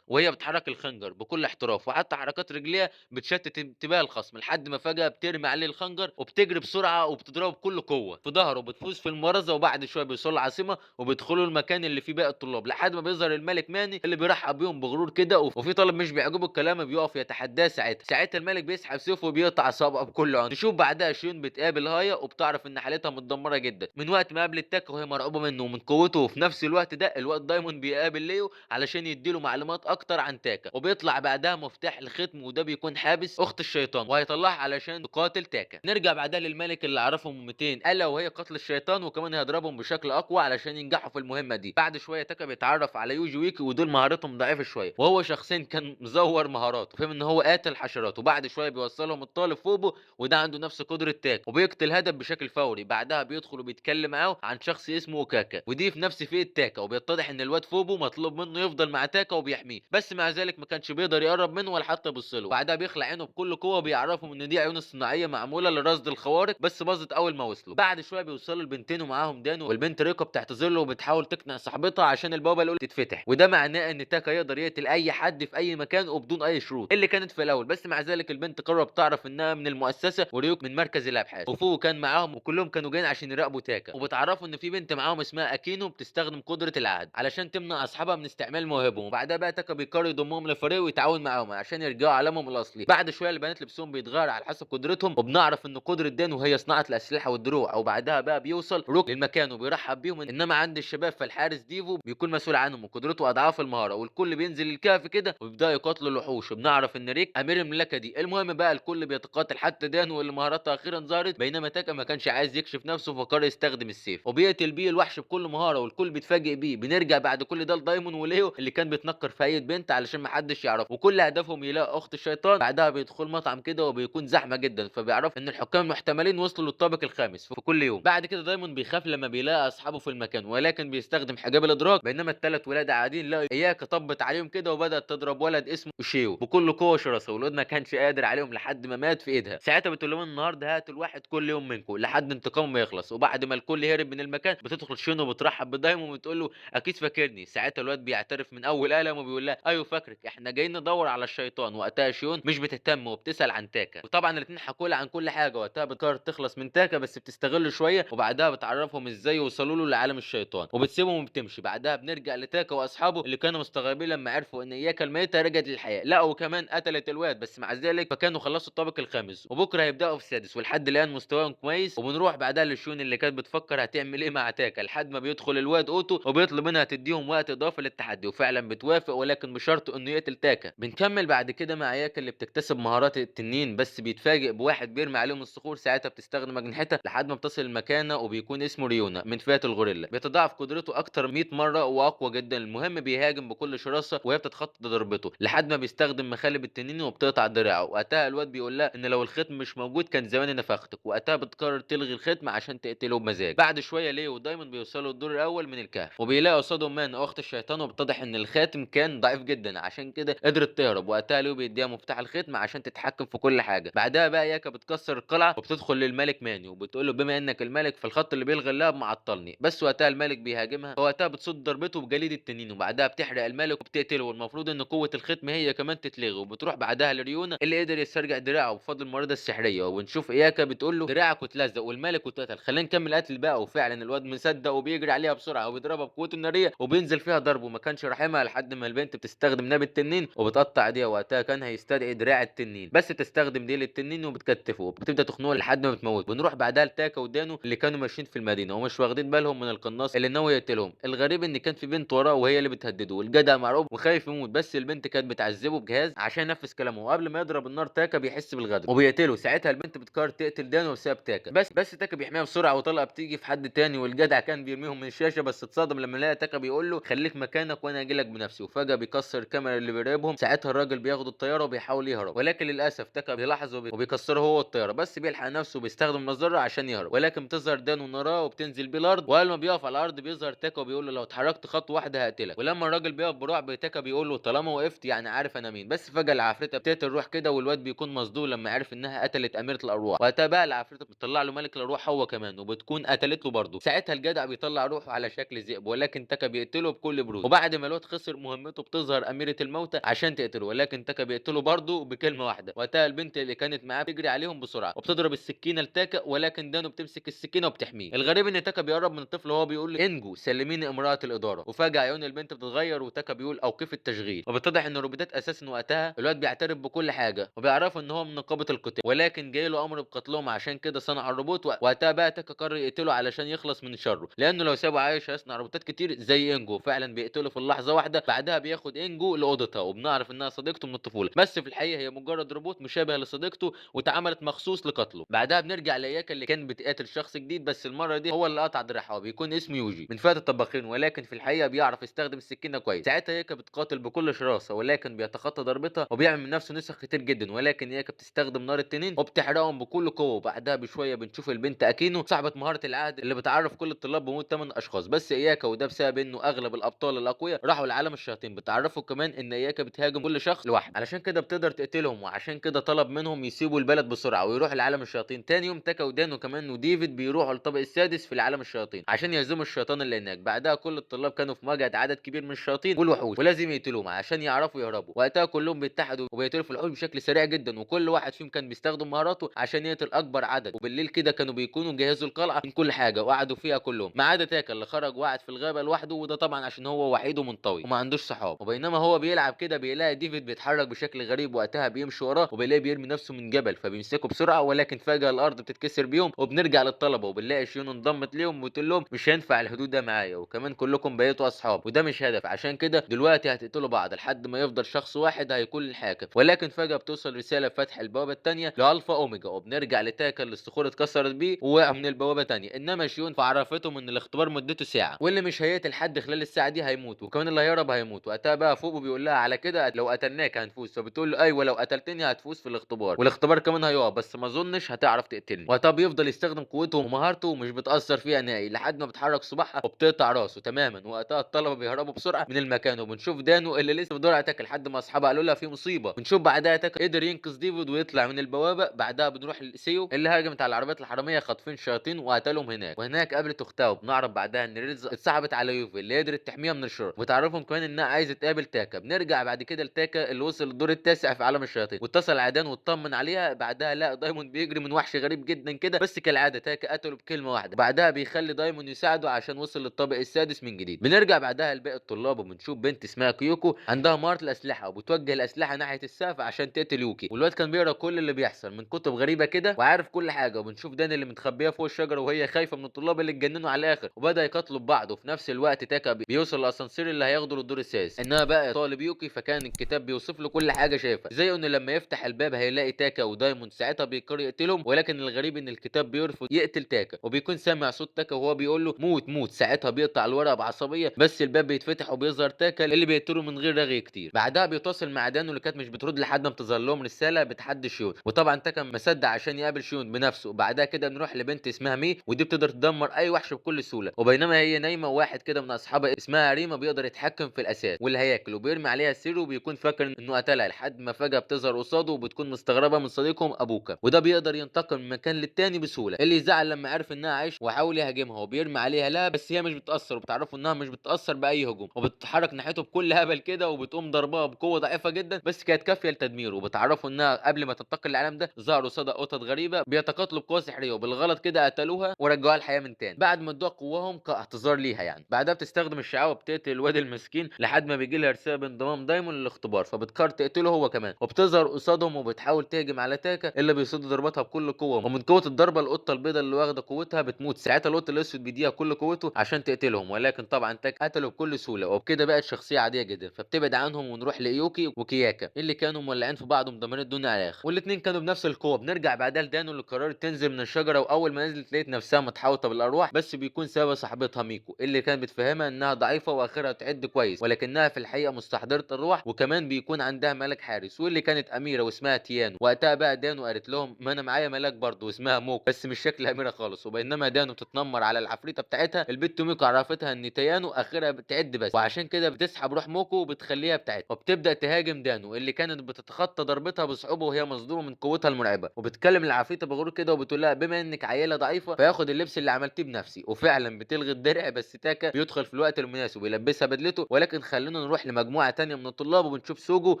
وهي بتحرك الخنجر بكل احتراف وحتى حركات رجليها بتشتت انتباه الخصم لحد ما فجاه بترمي عليه الخنجر وبتجري بسرعه وبتضربه بكل قوه في ظهره وبتفوز في المبارزه. وبعد شويه بيوصلوا العاصمه وبيدخلوا المكان اللي فيه باقي الطلاب لحد ما بيظهر الملك ماني اللي بيرحب بيهم بغرور كده. وفي طالب مش بيعجبه الكلام بيقف يتحداه. ساعتها الملك بيسحب سيفه وبيقطع صابعه بكل عنف. نشوف بعدها شيون بتقابل هايا وبتعرف ان حالتها متدمره جدا من وقت ما قابلت تاكا وهي مرعوبه منه ومن قوته. وفي نفس الوقت ده الواد دايموند بيقابل ليو علشان يديله معلومات اكتر عن تاكا وبيطلع بعدها مفتاح الختم وده بيكون حابس اخت الشيطان وهيطلعها علشان تقاتل تاكا. نرجع بعدها للملك اللي عرفهم 200 الا وهي قتل الشيطان وكمان هيضربهم بشكل اقوى علشان ينجحوا في المهمه دي. بعد شويه تاكا بيتعرف على يوجي ويكي ودول مهارتهم ضعيفه شويه وهو شخصين كان مزور مهاراته فهم ان هو قاتل حشرات. وبعد شويه بيوصلهم الطالب فوبو وده عنده نفس قدره تاكا وبيقتل هدف بشكل فوري. بعدها بيدخل وبيتكلم معاه عن شخص اسمه اوكاكا ودي في نفس فئه تاكا وبيتضح ان الواد فوبو مطلوب منه يفضل مع تاكا وبيحميه بس مع ذلك ما كانش بيقدر يقرب منه ولا حتى يبص له. بعدها بيخلع عينه بكل قوه وبيعرفهم ان دي عيون الصناعيه معموله لرصد الخوارق بس باظت اول ما وصلوا. بعد شويه بيوصلوا البنتين ومعاهم دانو والبنت ريكو بتعتذر له وبتحاول تقنع صاحبتها عشان البوابه الاولى تتفتح وده معناه ان تاكا يقدر يقتل اي حد في اي مكان وبدون اي شروط اللي كانت في الاول. بس مع ذلك البنت قررت تعرف انها من المؤسسه وريوك من مركز الابحاث وفوق كان معاهم وكلهم كانوا جايين عشان يراقبوا تاكا. وبتعرفوا ان في بنت معاهم اسمها اكينو بتستخدم قدره العهد علشان تمنع اصحابها من استعمال مواهبهم. وبعدها بقى تاكا بيقرر يضمهم لفريق ويتعاون معاهم عشان يرجعوا عالمهم الاصلي. بعد شويه البنات لبسهم بيتغير على حسب قدرتهم وبنعرف ان قدره دانو هي صناعه الاسلحه والدروع. وبعدها بقى بيوصل روك للمكان وبيرحب وبيرحب بيهم، انما عند الشباب فالحارس ديفو بيكون مسؤول عنهم وقدرته اضعاف المهاره، والكل بينزل الكهف كده وبيبداوا يقاتلوا الوحوش، وبنعرف ان ريك امير المملكه دي. المهم بقى الكل بيتقاتل حتى دانو اللي مهاراتها اخيرا ظهرت، بينما تاكا ما كانش عايز يكشف نفسه فقرر يستخدم السيف وبيقتل بيه الوحش بكل مهاره، والكل بيتفاجئ بيه. بنرجع بعد كل ده لدايمون وليو اللي كان بيتنكر في اي بنت علشان ما حدش يعرفه، وكل هدفهم يلاقوا اخت الشيطان. بعدها بيدخل مطعم كده وبيكون زحمه جدا، فبيعرف ان الحكام المحتملين وصلوا للطابق الخامس في كل يوم. بعد كده دايمون بيخاف لما بيلاقي اصحابه في المكان، ولكن بيستخدم حجاب الادراك، بينما الثلاث ولاد عاديين لقوا اياكا طبت عليهم كده وبدات تضرب ولد اسمه اوشيو بكل قوه شرسه، والواد ما كانش قادر عليهم لحد ما مات في ايدها. ساعتها بتقول لهم النهارده هاتوا الواحد كل يوم منكم لحد انتقامه ما يخلص. وبعد ما الكل هرب من المكان بتدخل شينو وبترحب بدايمون وبتقول له اكيد فاكرني. ساعتها الواد بيعترف من اول قلم وبيقول لها ايوه فاكرك، احنا جايين ندور على الشيطان. وقتها شيون مش بتهتم وبتسال عن تاكا، وطبعا الاثنين حكوا لها عن كل حاجه. وقتها بتقرر تخلص من تاكا بس بتستغله شويه، وبعدها بتعرفهم ازاي يوصلوا له لعالم الشيطان وبتسيبهم وبتمشي. بعدها بنرجع لتاكا واصحابه اللي كانوا مستغربين لما عرفوا ان اياكا الميته رجعت للحياه، لا وكمان قتلت الواد، بس مع ذلك فكانوا خلصوا الطابق الخامس وبكره هيبداوا في السادس، ولحد الان مستواهم كويس. وبنروح بعدها لشيون اللي كانت بتفكر هتعمل ايه مع تاكا، لحد ما بيدخل الواد اوتو وبيطلب منها تديهم وقت اضافي للتحدي، وفعلا بتوافق ولكن بشرط انه يقتل تاكا. بنكمل بعد كده مع اياكا اللي بتكتسب مهارات التنين، بس بيتفاجئ بواحد بيرمي عليهم الصخور. ساعتها بتستخدم اجنحتها لحد ما بتصل المكانه، وبيكون اسمه ريونا من فئه الغوريلا، بيتضاعف قدرته اكتر 100 مره واقوى جدا. المهم بيهاجم بكل شراسه وهي بتتخطى ضربته لحد ما بيستخدم مخالب التنين وبتقطع دراعه. وقتها الواد بيقول لها ان لو الختم مش موجود كان زماني نفختك. وقتها بتقرر تلغي الختم عشان تقتله بمزاج. بعد شويه ليو ودايموند بيوصلوا الدور الاول من الكهف وبيلاقوا قصادهم مان اخت الشيطان، وبتتضح ان الخاتم كان ضعيف جدا عشان كده قدرت تهرب. وقتها ليو بيديها مفتاح الختم عشان تتحكم في كل حاجه. بعدها بقى ياكا بتكسر القلعه وبتدخل للملك مانيو وبتقول له بما انك الملك فالخط اللي بيلغي اللعب معطلني. بس وقتها الملك بيهاجمها، وقتها بتصد ضربته بجليد التنين وبعدها بتحرق الملك وبتقتله. والمفروض ان قوه الختم هي كمان تتلغي. وبتروح بعدها لريونا اللي قدر يسترجع دراعه بفضل المرده السحريه، وبنشوف اياكا بتقول له دراعك اتلزق والملك اتقتل، خلينا نكمل قتل بقى. وفعلا الواد مصدق وبيجري عليها بسرعه وبيضربها بقوته الناريه وبينزل فيها ضرب وما كانش رحمها، لحد ما البنت بتستخدم ناب التنين وبتقطع ايديها. وقتها كان هيستدعي دراع التنين بس تستخدم ديل التنين وبتكتفه وبتبدا تخنقه لحد ما بتموت. بنروح بعدها لتاكا ودانو اللي كانوا ماشيين في المدينه ومش واخدين بالهم من القناص اللي ناوي يقتلهم. الغريب ان كان في بنت وراه وهي اللي بتهدده، والجدع مرعوب وخايف يموت، بس البنت كانت بتعذبه بجهاز عشان ينفذ كلامه. وقبل ما يضرب النار تاكا بيحس بالغدر وبيقتله. ساعتها البنت بتقرر تقتل دانو بسبب تاكا، بس تاكا بيحميها بسرعه وطلقه بتيجي في حد تاني، والجدع كان بيرميهم من الشاشه بس اتصدم لما لقى تاكا بيقول له خليك مكانك وانا اجي لك بنفسي. وفجاه بيكسر الكاميرا اللي بيراقبهم. ساعتها الراجل بياخد الطياره وبيحاول يهرب، ولكن للاسف تاكا بيلاحظ وبيكسره هو الطياره، بس بيلحق نفسه وبيستخدم مظره عشان يهرب، ولكن بتظهر دانو ناراه وبتنزل بيه الارض. وقبل ما بيقف على الارض بيظهر تاكا وبيقول له لو اتحركت خطوه واحده هقتلك. ولما الراجل بيقف برعب تاكا بيقول له طالما وقفت يعني عارف انا مين. بس فجاه العفريته بتقتل روح كده، والواد بيكون مصدوم لما عرف انها قتلت اميره الارواح. وقتها بقى العفريته بتطلع له ملك الارواح هو كمان وبتكون قتلت له برضه. ساعتها الجدع بيطلع روحه على شكل ذئب، ولكن تاكا بيقتله بكل برود. وبعد ما الواد خسر مهمته بتظهر اميره الموتى عشان تقتله، ولكن تاكا بيقتله برضه بكلمه واحده. وقتها البنت اللي كانت معاه بتجري عليهم بسرعه وبتضرب السكينه لتاكا، ولكن دانو بتمسك السكينه وبتحميه. الغريب ان تاكا بيقرب من الطفل وهو بيقول له انجو سلميني امراه الاداره. وفجاه عيون البنت بتتغير وتاكا بيقول اوقف التشغيل، وبتضح ان الروبوتات اساسا وقتها الواد بيعترف بكل حاجه وبيعرفوا ان هو من نقابه القتال، ولكن جاي له امر بقتلهم عشان كده صنع الروبوت. وقتها بقى تاكا قرر يقتله علشان يخلص من شره، لانه لو سابه عايش هيصنع روبوتات كتير زي انجو. فعلا بيقتله في اللحظه واحده. بعدها بياخد انجو لاوضتها وبنعرف انها صديقته من الطفوله، بس في الحقيقه هي مجرد روبوت مشابه لصديقته واتعملت مخصوص لقتله. بعدها بنرجع لاياكا اللي كان بتقاتل شخص جديد، بس المره دي هو اللي قطع دراعها وبيكون اسمه يوجي من فئه الطباخين، ولكن في الحقيقه بيعرف يستخدم السكينه كويس. ساعتها اياكا بتقاتل بكل شراسه ولكن بيتخطى ضربتها وبيعمل من نفسه نسخ كتير جدا، ولكن اياكا بتستخدم نار التنين وبتحرقهم بكل قوه. وبعدها بشويه بنشوف البنت اكينو صاحبه مهاره العهد اللي بتعرف كل الطلاب بموت 8 اشخاص، بس اياكا وده بسبب انه اغلب الابطال الاقوياء راحوا لعالم الشياطين. بتعرفوا كمان ان اياكا بتهاجم كل شخص لوحده علشان كده بتقدر تقتلهم، وعشان كده طلب منهم يسيبوا البلد بسرعه ويروحوا لعالم الشياطين. تاني يوم تاكا ودانو كمان وديفيد بيروحوا للطابق السادس في العالم الشياطين عشان يهزموا الشيطان اللي هناك. بعدها كل الطلاب كانوا في مواجهه عدد كبير من الشياطين والوحوش ولازم يقتلوهم عشان يعرفوا يهربوا. وقتها كلهم بيتحدوا وبيقتلوا في الوحوش بشكل سريع جدا، وكل واحد فيهم كان بيستخدم مهاراته عشان يقتل اكبر عدد. وبالليل كده كانوا بيكونوا جهزوا القلعه من كل حاجه وقعدوا فيها كلهم ما عدا تاكا اللي خرج وقعد في الغابه لوحده، وده طبعا عشان هو وحيد ومنطوي وما عندوش صحاب. وبينما هو بيلعب كده بيلاقي ديفيد بيتحرك بشكل غريب، وقتها بيمشي وراه وبيلاقي بيرمي نفسه من جبل فبيمسكه بسرعه، ولكن فجاه الارض بتتكسر بيهم. وبنرجع للطلبه وبنلاقي شيون انضمت ليهم عليهم وتقول لهم مش هينفع الحدود ده معايا، وكمان كلكم بقيتوا اصحاب وده مش هدف، عشان كده دلوقتي هتقتلوا بعض لحد ما يفضل شخص واحد هيكون الحاكم. ولكن فجأة بتوصل رسالة بفتح البوابة التانية لألفا أوميجا، وبنرجع لتاكا اللي الصخور اتكسرت بيه ووقع من البوابة تانية، انما شيون فعرفتهم ان الاختبار مدته ساعة، واللي مش هيقتل حد خلال الساعة دي هيموت، وكمان اللي هيهرب هيموت. وقتها بقى فوبو بيقول لها على كده لو قتلناك هنفوز، فبتقول له ايوه لو قتلتني هتفوز في الاختبار، والاختبار كمان هيقع بس ما اظنش هتعرف تقتلني. وقتها بيفضل يستخدم قوته ومهارته ومش بتأثر فيها نهائي لحد ما بتحرك صباعها وبتقطع راسه تماما. وقتها الطلبة بيهربوا بسرعة من المكان، وبنشوف دانو اللي لسه في دور اتاك لحد ما اصحابها قالوا لها في مصيبة. بنشوف بعدها اتاك قدر ينقذ ديفيد ويطلع من البوابة. بعدها بنروح لسيو اللي هاجمت على العربيات الحرامية خاطفين الشياطين وقتلهم هناك، وهناك قابلت اختها، وبنعرف بعدها ان ريلز اتصاحبت على يوفي اللي قدرت تحميها من الشر، وتعرفهم كمان انها عايزه تقابل تاكا. بنرجع بعد كده لتاكا اللي وصل للدور التاسع في عالم الشياطين، واتصل على دان واطمن عليها. بعدها لقى دايموند بيجري من وحش غريب جدا كده، بس كالعاده تاكا قتله بكلمه واحده. بعدها بيخلي دايموند يساعده عشان وصل للطابق السادس من جديد. بنرجع بعدها لباقي الطلاب، وبنشوف بنت اسمها كيوكو عندها مهاره الاسلحه، وبتوجه الاسلحه ناحيه السقف عشان تقتل يوكي. والواد كان بيقرا كل اللي بيحصل من كتب غريبه كده وعارف كل حاجه. وبنشوف دان اللي متخبيه فوق الشجره وهي خايفه من الطلاب اللي اتجننوا على الاخر وبدا يقاتلوا ببعض. وفي نفس الوقت تاكا بيوصل الاسانسير اللي هياخده للدور السادس، انها بقى طالب يوكي، فكان الكتاب بيوصف له كل حاجه شايفها، زي انه لما يفتح الباب هيلاقي تاكا ودايموند. ساعتها بيقرر يقتلهم، ولكن الغريب ان الكتاب بيرفض يقتل تاكا، وبيكون سامع صوت تاكا وهو بيقول له موت موت. ساعتها بيقطع الورقه بعصبيه، بس الباب بيتفتح وبيظهر تاكا اللي بيقتله من غير رغي كتير. بعدها بيتصل مع دانو اللي كانت مش بترد لحد ما بتظهر لهم رساله بتحدي شيون، وطبعا تاكا مصدق عشان يقابل شيون بنفسه. وبعدها كده بنروح لبنت اسمها مي، ودي بتقدر تدمر اي وحش بكل سهوله. وبينما هي نايمه، واحد كده من اصحابها اسمها ريما بيقدر يتحكم في الاساس والهياكل وبيرمي عليها السر، وبيكون فاكر انه قتلها لحد ما فجاه بتظهر قصاده وبتكون مستغربه من صديقهم ابوكا، وده بيقدر ينتقل من مكان للتاني بسهوله. اللي يزعل لما عرف انها عايش وحاول يهاجمها وبيرمي عليها لا، بس هي مش بتاثر، وبتعرفوا انها مش بتاثر باي هجوم، وبتتحرك ناحيته بكل هبل كده وبتقوم ضربها بقوه ضعيفه جدا بس كانت كافيه لتدميره. وبتعرفوا انها قبل ما تنتقل للعالم ده ظهروا صدى قطط غريبه بيتقاتلوا بقوه سحريه، وبالغلط كده قتلوها ورجعوها الحياه من تاني بعد ما ادوها قواهم كاعتذار ليها يعني. بعدها بتستخدم الشعاع وبتقتل الواد المسكين لحد ما بيجي لها رساله بانضمام دايموند للاختبار، فبتقرر تقتله هو كمان، وبتظهر قصادهم وبتحاول تهجم على تاكا اللي بيصد ضرباتها بكل قوه. ومن قوه الضربه القطه البيضاء اللي واخده قوتها بتموت. ساعتها القط الاسود بيديها كل قوته عشان تقتلهم، ولكن طبعا تاكا قتله بكل سهوله، وبكده بقت شخصيه عاديه جدا. فبتبعد عنهم ونروح لايوكي وكياكا اللي كانوا مولعين في بعض ومدمرين الدنيا على الاخر، والاثنين كانوا بنفس القوه. بنرجع بعدها لدانو اللي قررت تنزل من الشجره، واول ما نزلت لقيت نفسها متحوطه بالارواح، بس بيكون سبب صاحبتها ميكو اللي كانت بتفهمها انها ضعيفه واخرها تعد كويس، ولكنها في الحقيقه مستحضره الروح، وكمان بيكون عندها ملك حارس واللي كانت اميره واسمها تيانو. وقتها بقى دانو قالت لهم ما انا معايا ملاك برضه واسمها موك بس مش شكل اميره خالص. وبينما دانو بتتنمر على العفريته بتاعتها، البت ميكو عرفتها ان تيانو اخرها بتعد بس، وعشان كده بتسحب روح موكو وبتخليها بتاعتها، وبتبدا تهاجم دانو اللي كانت بتتخطى ضربتها بصعوبه وهي مصدومه من قوتها المرعبه. وبتكلم العفريته بغرور كده وبتقول لها بما انك عيله ضعيفه فياخد اللبس اللي عملتيه بنفسي. وفعلا بتلغي الدرع، بس تاكا بيدخل في الوقت المناسب ويلبسها بدلته. ولكن خلونا نروح لمجموعه تانية من الطلاب، وبنشوف سوجو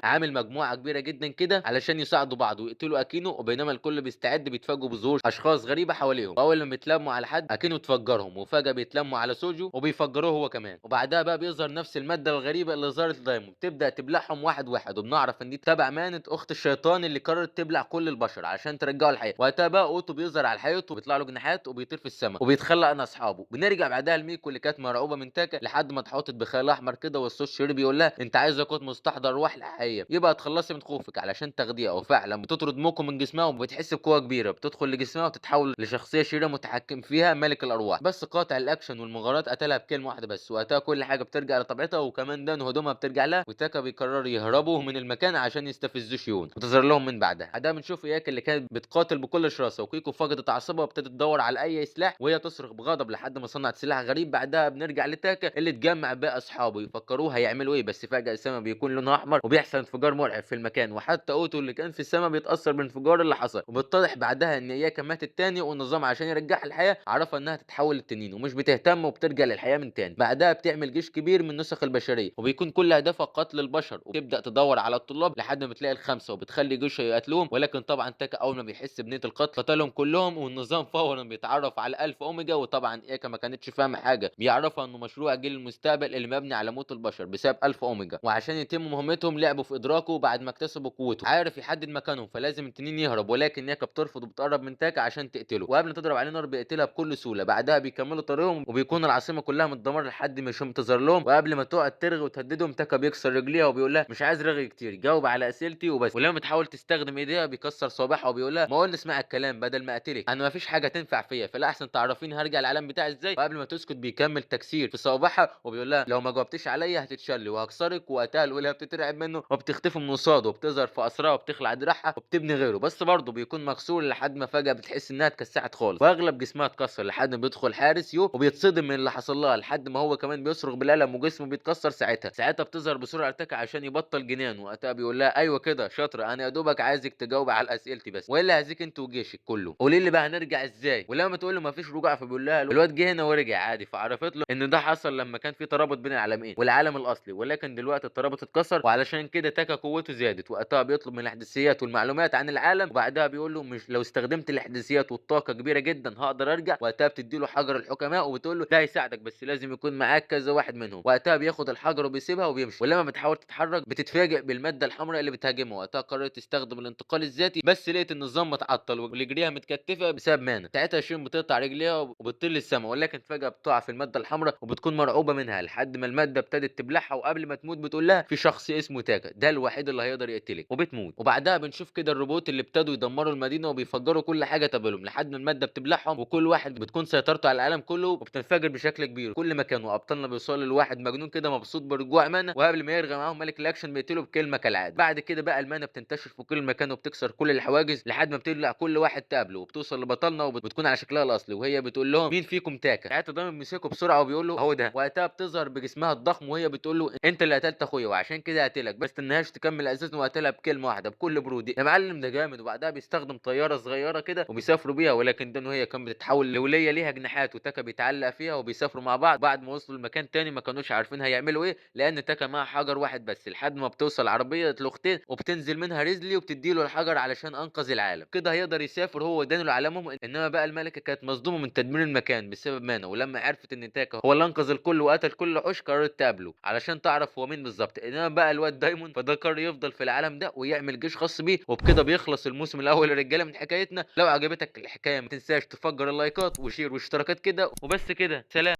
عامل مجموعه كبيره جدا كده علشان يساعدوا بعض ويقتلوا اكينو. وبينما الكل بيستعد بيتفاجئوا بظهور اشخاص غريبه حواليهم، واول لما بيتلموا على حد اكينو تفجرهم، وفجاه بيتلموا على سوجو وبيفجروه هو كمان. وبعدها بقى بيظهر نفس الماده الغريبه اللي ظهرت لدايموند، تبدا تبلعهم واحد واحد. وبنعرف ان دي تبع مانت اخت الشيطان اللي قررت تبلع كل البشر عشان ترجعه الحياه. وقتها بقى اوتو بيظهر على الحياه وبيطلع له جناحات وبيطير في السماء وبيتخلق انا اصحابه. بنرجع بعدها لميكو اللي كانت مرعوبه من تاكا لحد ما اتحوطت بخيال احمر كده، والصوت شرير بيقول لها انت عايزه كنت مستحضر ارواح الحقيقيه يبقى تخلصي من خوفك علشان تاخديها. وفعلا بتطرد موكو من جسمها وبتحس بقوه كبيره بتدخل لجسمها وتتحول لشخصيه شريره متحكم فيها ملك الارواح. بس قاطع الاكشن والمغامرات قتلها بكلمه واحده بس. وقتها كل حاجه بترجع لطبيعتها، وكمان دان هدومها بترجع لها، وتاكا بيقرروا يهربوا من المكان عشان يستفزوا شيون وتظهر لهم من بعدها. بعدها بنشوف اياك اللي كانت بتقاتل بكل شراسه، وكيكو فقدت اعصابها وابتدت تدور على اي سلاح وهي تصرخ بغضب لحد ما صنعت سلاح غريب. بعدها بنرجع لتاكا اللي تجمع باقي اصحابه يفكروه هيعملوا ايه، بس فجاه السما بيكون لونها احمر وبيحصل انفجار مرعب في المكان، وحتى اوتو اللي كان في السما بيتاثر بالانفجار اللي حصل. وبتتضح بعدها ان اياكا ماتت تاني، والنظام عشان يرجعها الحياه عرفها انها تتحول للتنين ومش بتهتم وبترجع للحياه من تاني. بعدها بتعمل جيش كبير من نسخ البشريه وبيكون كل هدفها قتل البشر، وتبدا تدور على الطلاب لحد ما بتلاقي الخمسه وبتخلي جيشها يقتلوهم. ولكن طبعا تاكا اول ما بيحس بنيه القتل قتلهم كلهم، والنظام فورا بيتعرف على الف اوميجا. وطبعا اياكا ما كانتش فاهمه حاجه، بيعرفها انه مشروع جيل المستقبل اللي مبني على موت البشر بسبب الف اوميجا، وعشان يتم مهمتهم لعبوا في ادراكه بعد ما اكتسبوا قوته. عارف يحدد مكانهم فلازم التنين يهرب، ولكن ياكا بترفض وبتقرب من تاكا عشان تقتله، وقبل ما تضرب عليه نار بيقتلها بكل سهوله. بعدها بيكملوا طريقهم وبيكون العاصمه كلها متدمره لحد ما يشوم تظهر لهم، وقبل ما تقعد ترغي وتهددهم تاكا بيكسر رجليها وبيقول لها مش عايز رغي كتير، جاوب على اسئلتي وبس. ولما بتحاول تستخدم ايديها بيكسر صوابعها وبيقول لها ما قلنا اسمع الكلام بدل ما اقتلك، انا ما فيش حاجه تنفع فيا، فلا احسن تعرفيني هرجع العالم بتاعي ازاي. وقبل ما تسكت بيكمل تكسير في صوابعها وبيقول لها لو ما جاوبتيش عليا هتتشلي وهكسرك. وقتها الوليه بتترعب منه وبتختفي من قصاده وبتظهر في اسرها وبتخلع دراعها وبتبني غيره، بس برضه بيكون مكسور لحد ما فجاه بتحس انها اتكسحت خالص واغلب جسمها اتكسر، لحد ما بيدخل حارس يو وبيتصدم من اللي حصل لها لحد ما هو كمان بيصرخ بالالم وجسمه بيتكسر. ساعتها بتظهر بسرعه ارتكا عشان يبطل جنان. وقتها بيقول لها ايوه كده شاطره، انا يا دوبك عايزك تجاوب على اسئلتي بس والا هزيك انت وجيشك كله. قولي لي بقى هنرجع ازاي؟ ولما تقول له مفيش رجوع فبيقول لها الواد جه هنا ورجع عادي، فعرفت له ان ده حصل لما كان في ترابط بين العالمين والعالم الاصلي، ولكن دلوقتي الترابط اتكسر وعلشان كده تاكا قوته زادت. وقتها بيطلب من الاحداثيات والمعلومات عن العالم وبعدها بيقول له مش لو استخدمت الاحداثيات والطاقه كبيره جدا هقدر ارجع. وقتها بتدي له حجر الحكماء وبتقول له ده هيساعدك بس لازم يكون معاك كذا واحد منهم. وقتها بياخد الحجر وبيسيبها وبيمشي، ولما بتحاول تتحرك بتتفاجئ بالماده الحمراء اللي بتهاجمها. وقتها قررت تستخدم الانتقال الذاتي بس لقيت النظام متعطل ورجليها متكتفه بسبب مانا. ساعتها شيرين بتقطع رجليها وبتطير للسما، ولكن فجاه بتقع في الماده الحمراء وبتكون مرعوبه منها لحد ما الماده ابتدت تبلعها، وقبل ما تموت بتقول لها في شخص اسمه تاكا ده الوحيد اللي هيقدر يقتلك، وبتموت. وبعدها بنشوف كده الروبوت اللي ابتدوا يدمروا المدينه وبيفجروا كل حاجه تقابلهم لحد ما الماده بتبلعهم، وكل واحد بتكون سيطرته على العالم كله وبتنفجر بشكل كبير كل مكان. وابطالنا بيوصلوا لواحد مجنون كده مبسوط برجوع مانا، وقبل ما يرغي معاهم ملك الاكشن بيقتله بكلمه كالعاده. بعد كده بقى المانا بتنتشر في كل مكان وبتكسر كل الحواجز لحد ما بتبلع كل واحد تقابله، وبتوصل لبطلنا وبتكون على شكلها الاصلي وهي بتقول لهم مين فيكم تاكا. ساعتها ضامن مسكه بسرعه وبيقول له هو ده. وقتها بتظهر بجسمها الضخم وهي بتقول له انت اللي قتلت اخويا وعشان كده هقتلك، بس تنهاش تكمل اساسا وقتلها بكلمه واحده بكل برود. يا معلم ده جامد. وبعدها بيستخدم طياره صغيره كده وبيسافروا بيها، ولكن ده هي كانت بتتحول لوليه ليها جناحات وتاكا بيتعلق فيها وبيسافروا مع بعض. بعد ما وصلوا لمكان تاني ما كانوش عارفين هيعملوا ايه لان تاكا معاها حجر واحد بس، لحد ما بتوصل عربيه الاختين وبتنزل منها ريزلي وبتديله الحجر علشان انقذ العالم. كده هيقدر يسافر هو ودانه لعالمهم. انما بقى الملكه كانت مصدومه من تدمير المكان بسبب مانا، ولما عرفت ان تاكا هو اللي انقذ الكل وقتل كل الوحوش قررت تقابله علشان تعرف هو مين بالظبط. انما بقى الواد دايموند فده قرر يفضل في العالم ده ويعمل جيش خاص بيه. وبكده بيخلص الموسم الاول يا رجاله من حكايتنا. لو عجبتك الحكايه ما تنساش تفجر اللايكات وشير واشتراكات كده وبس كده. سلام.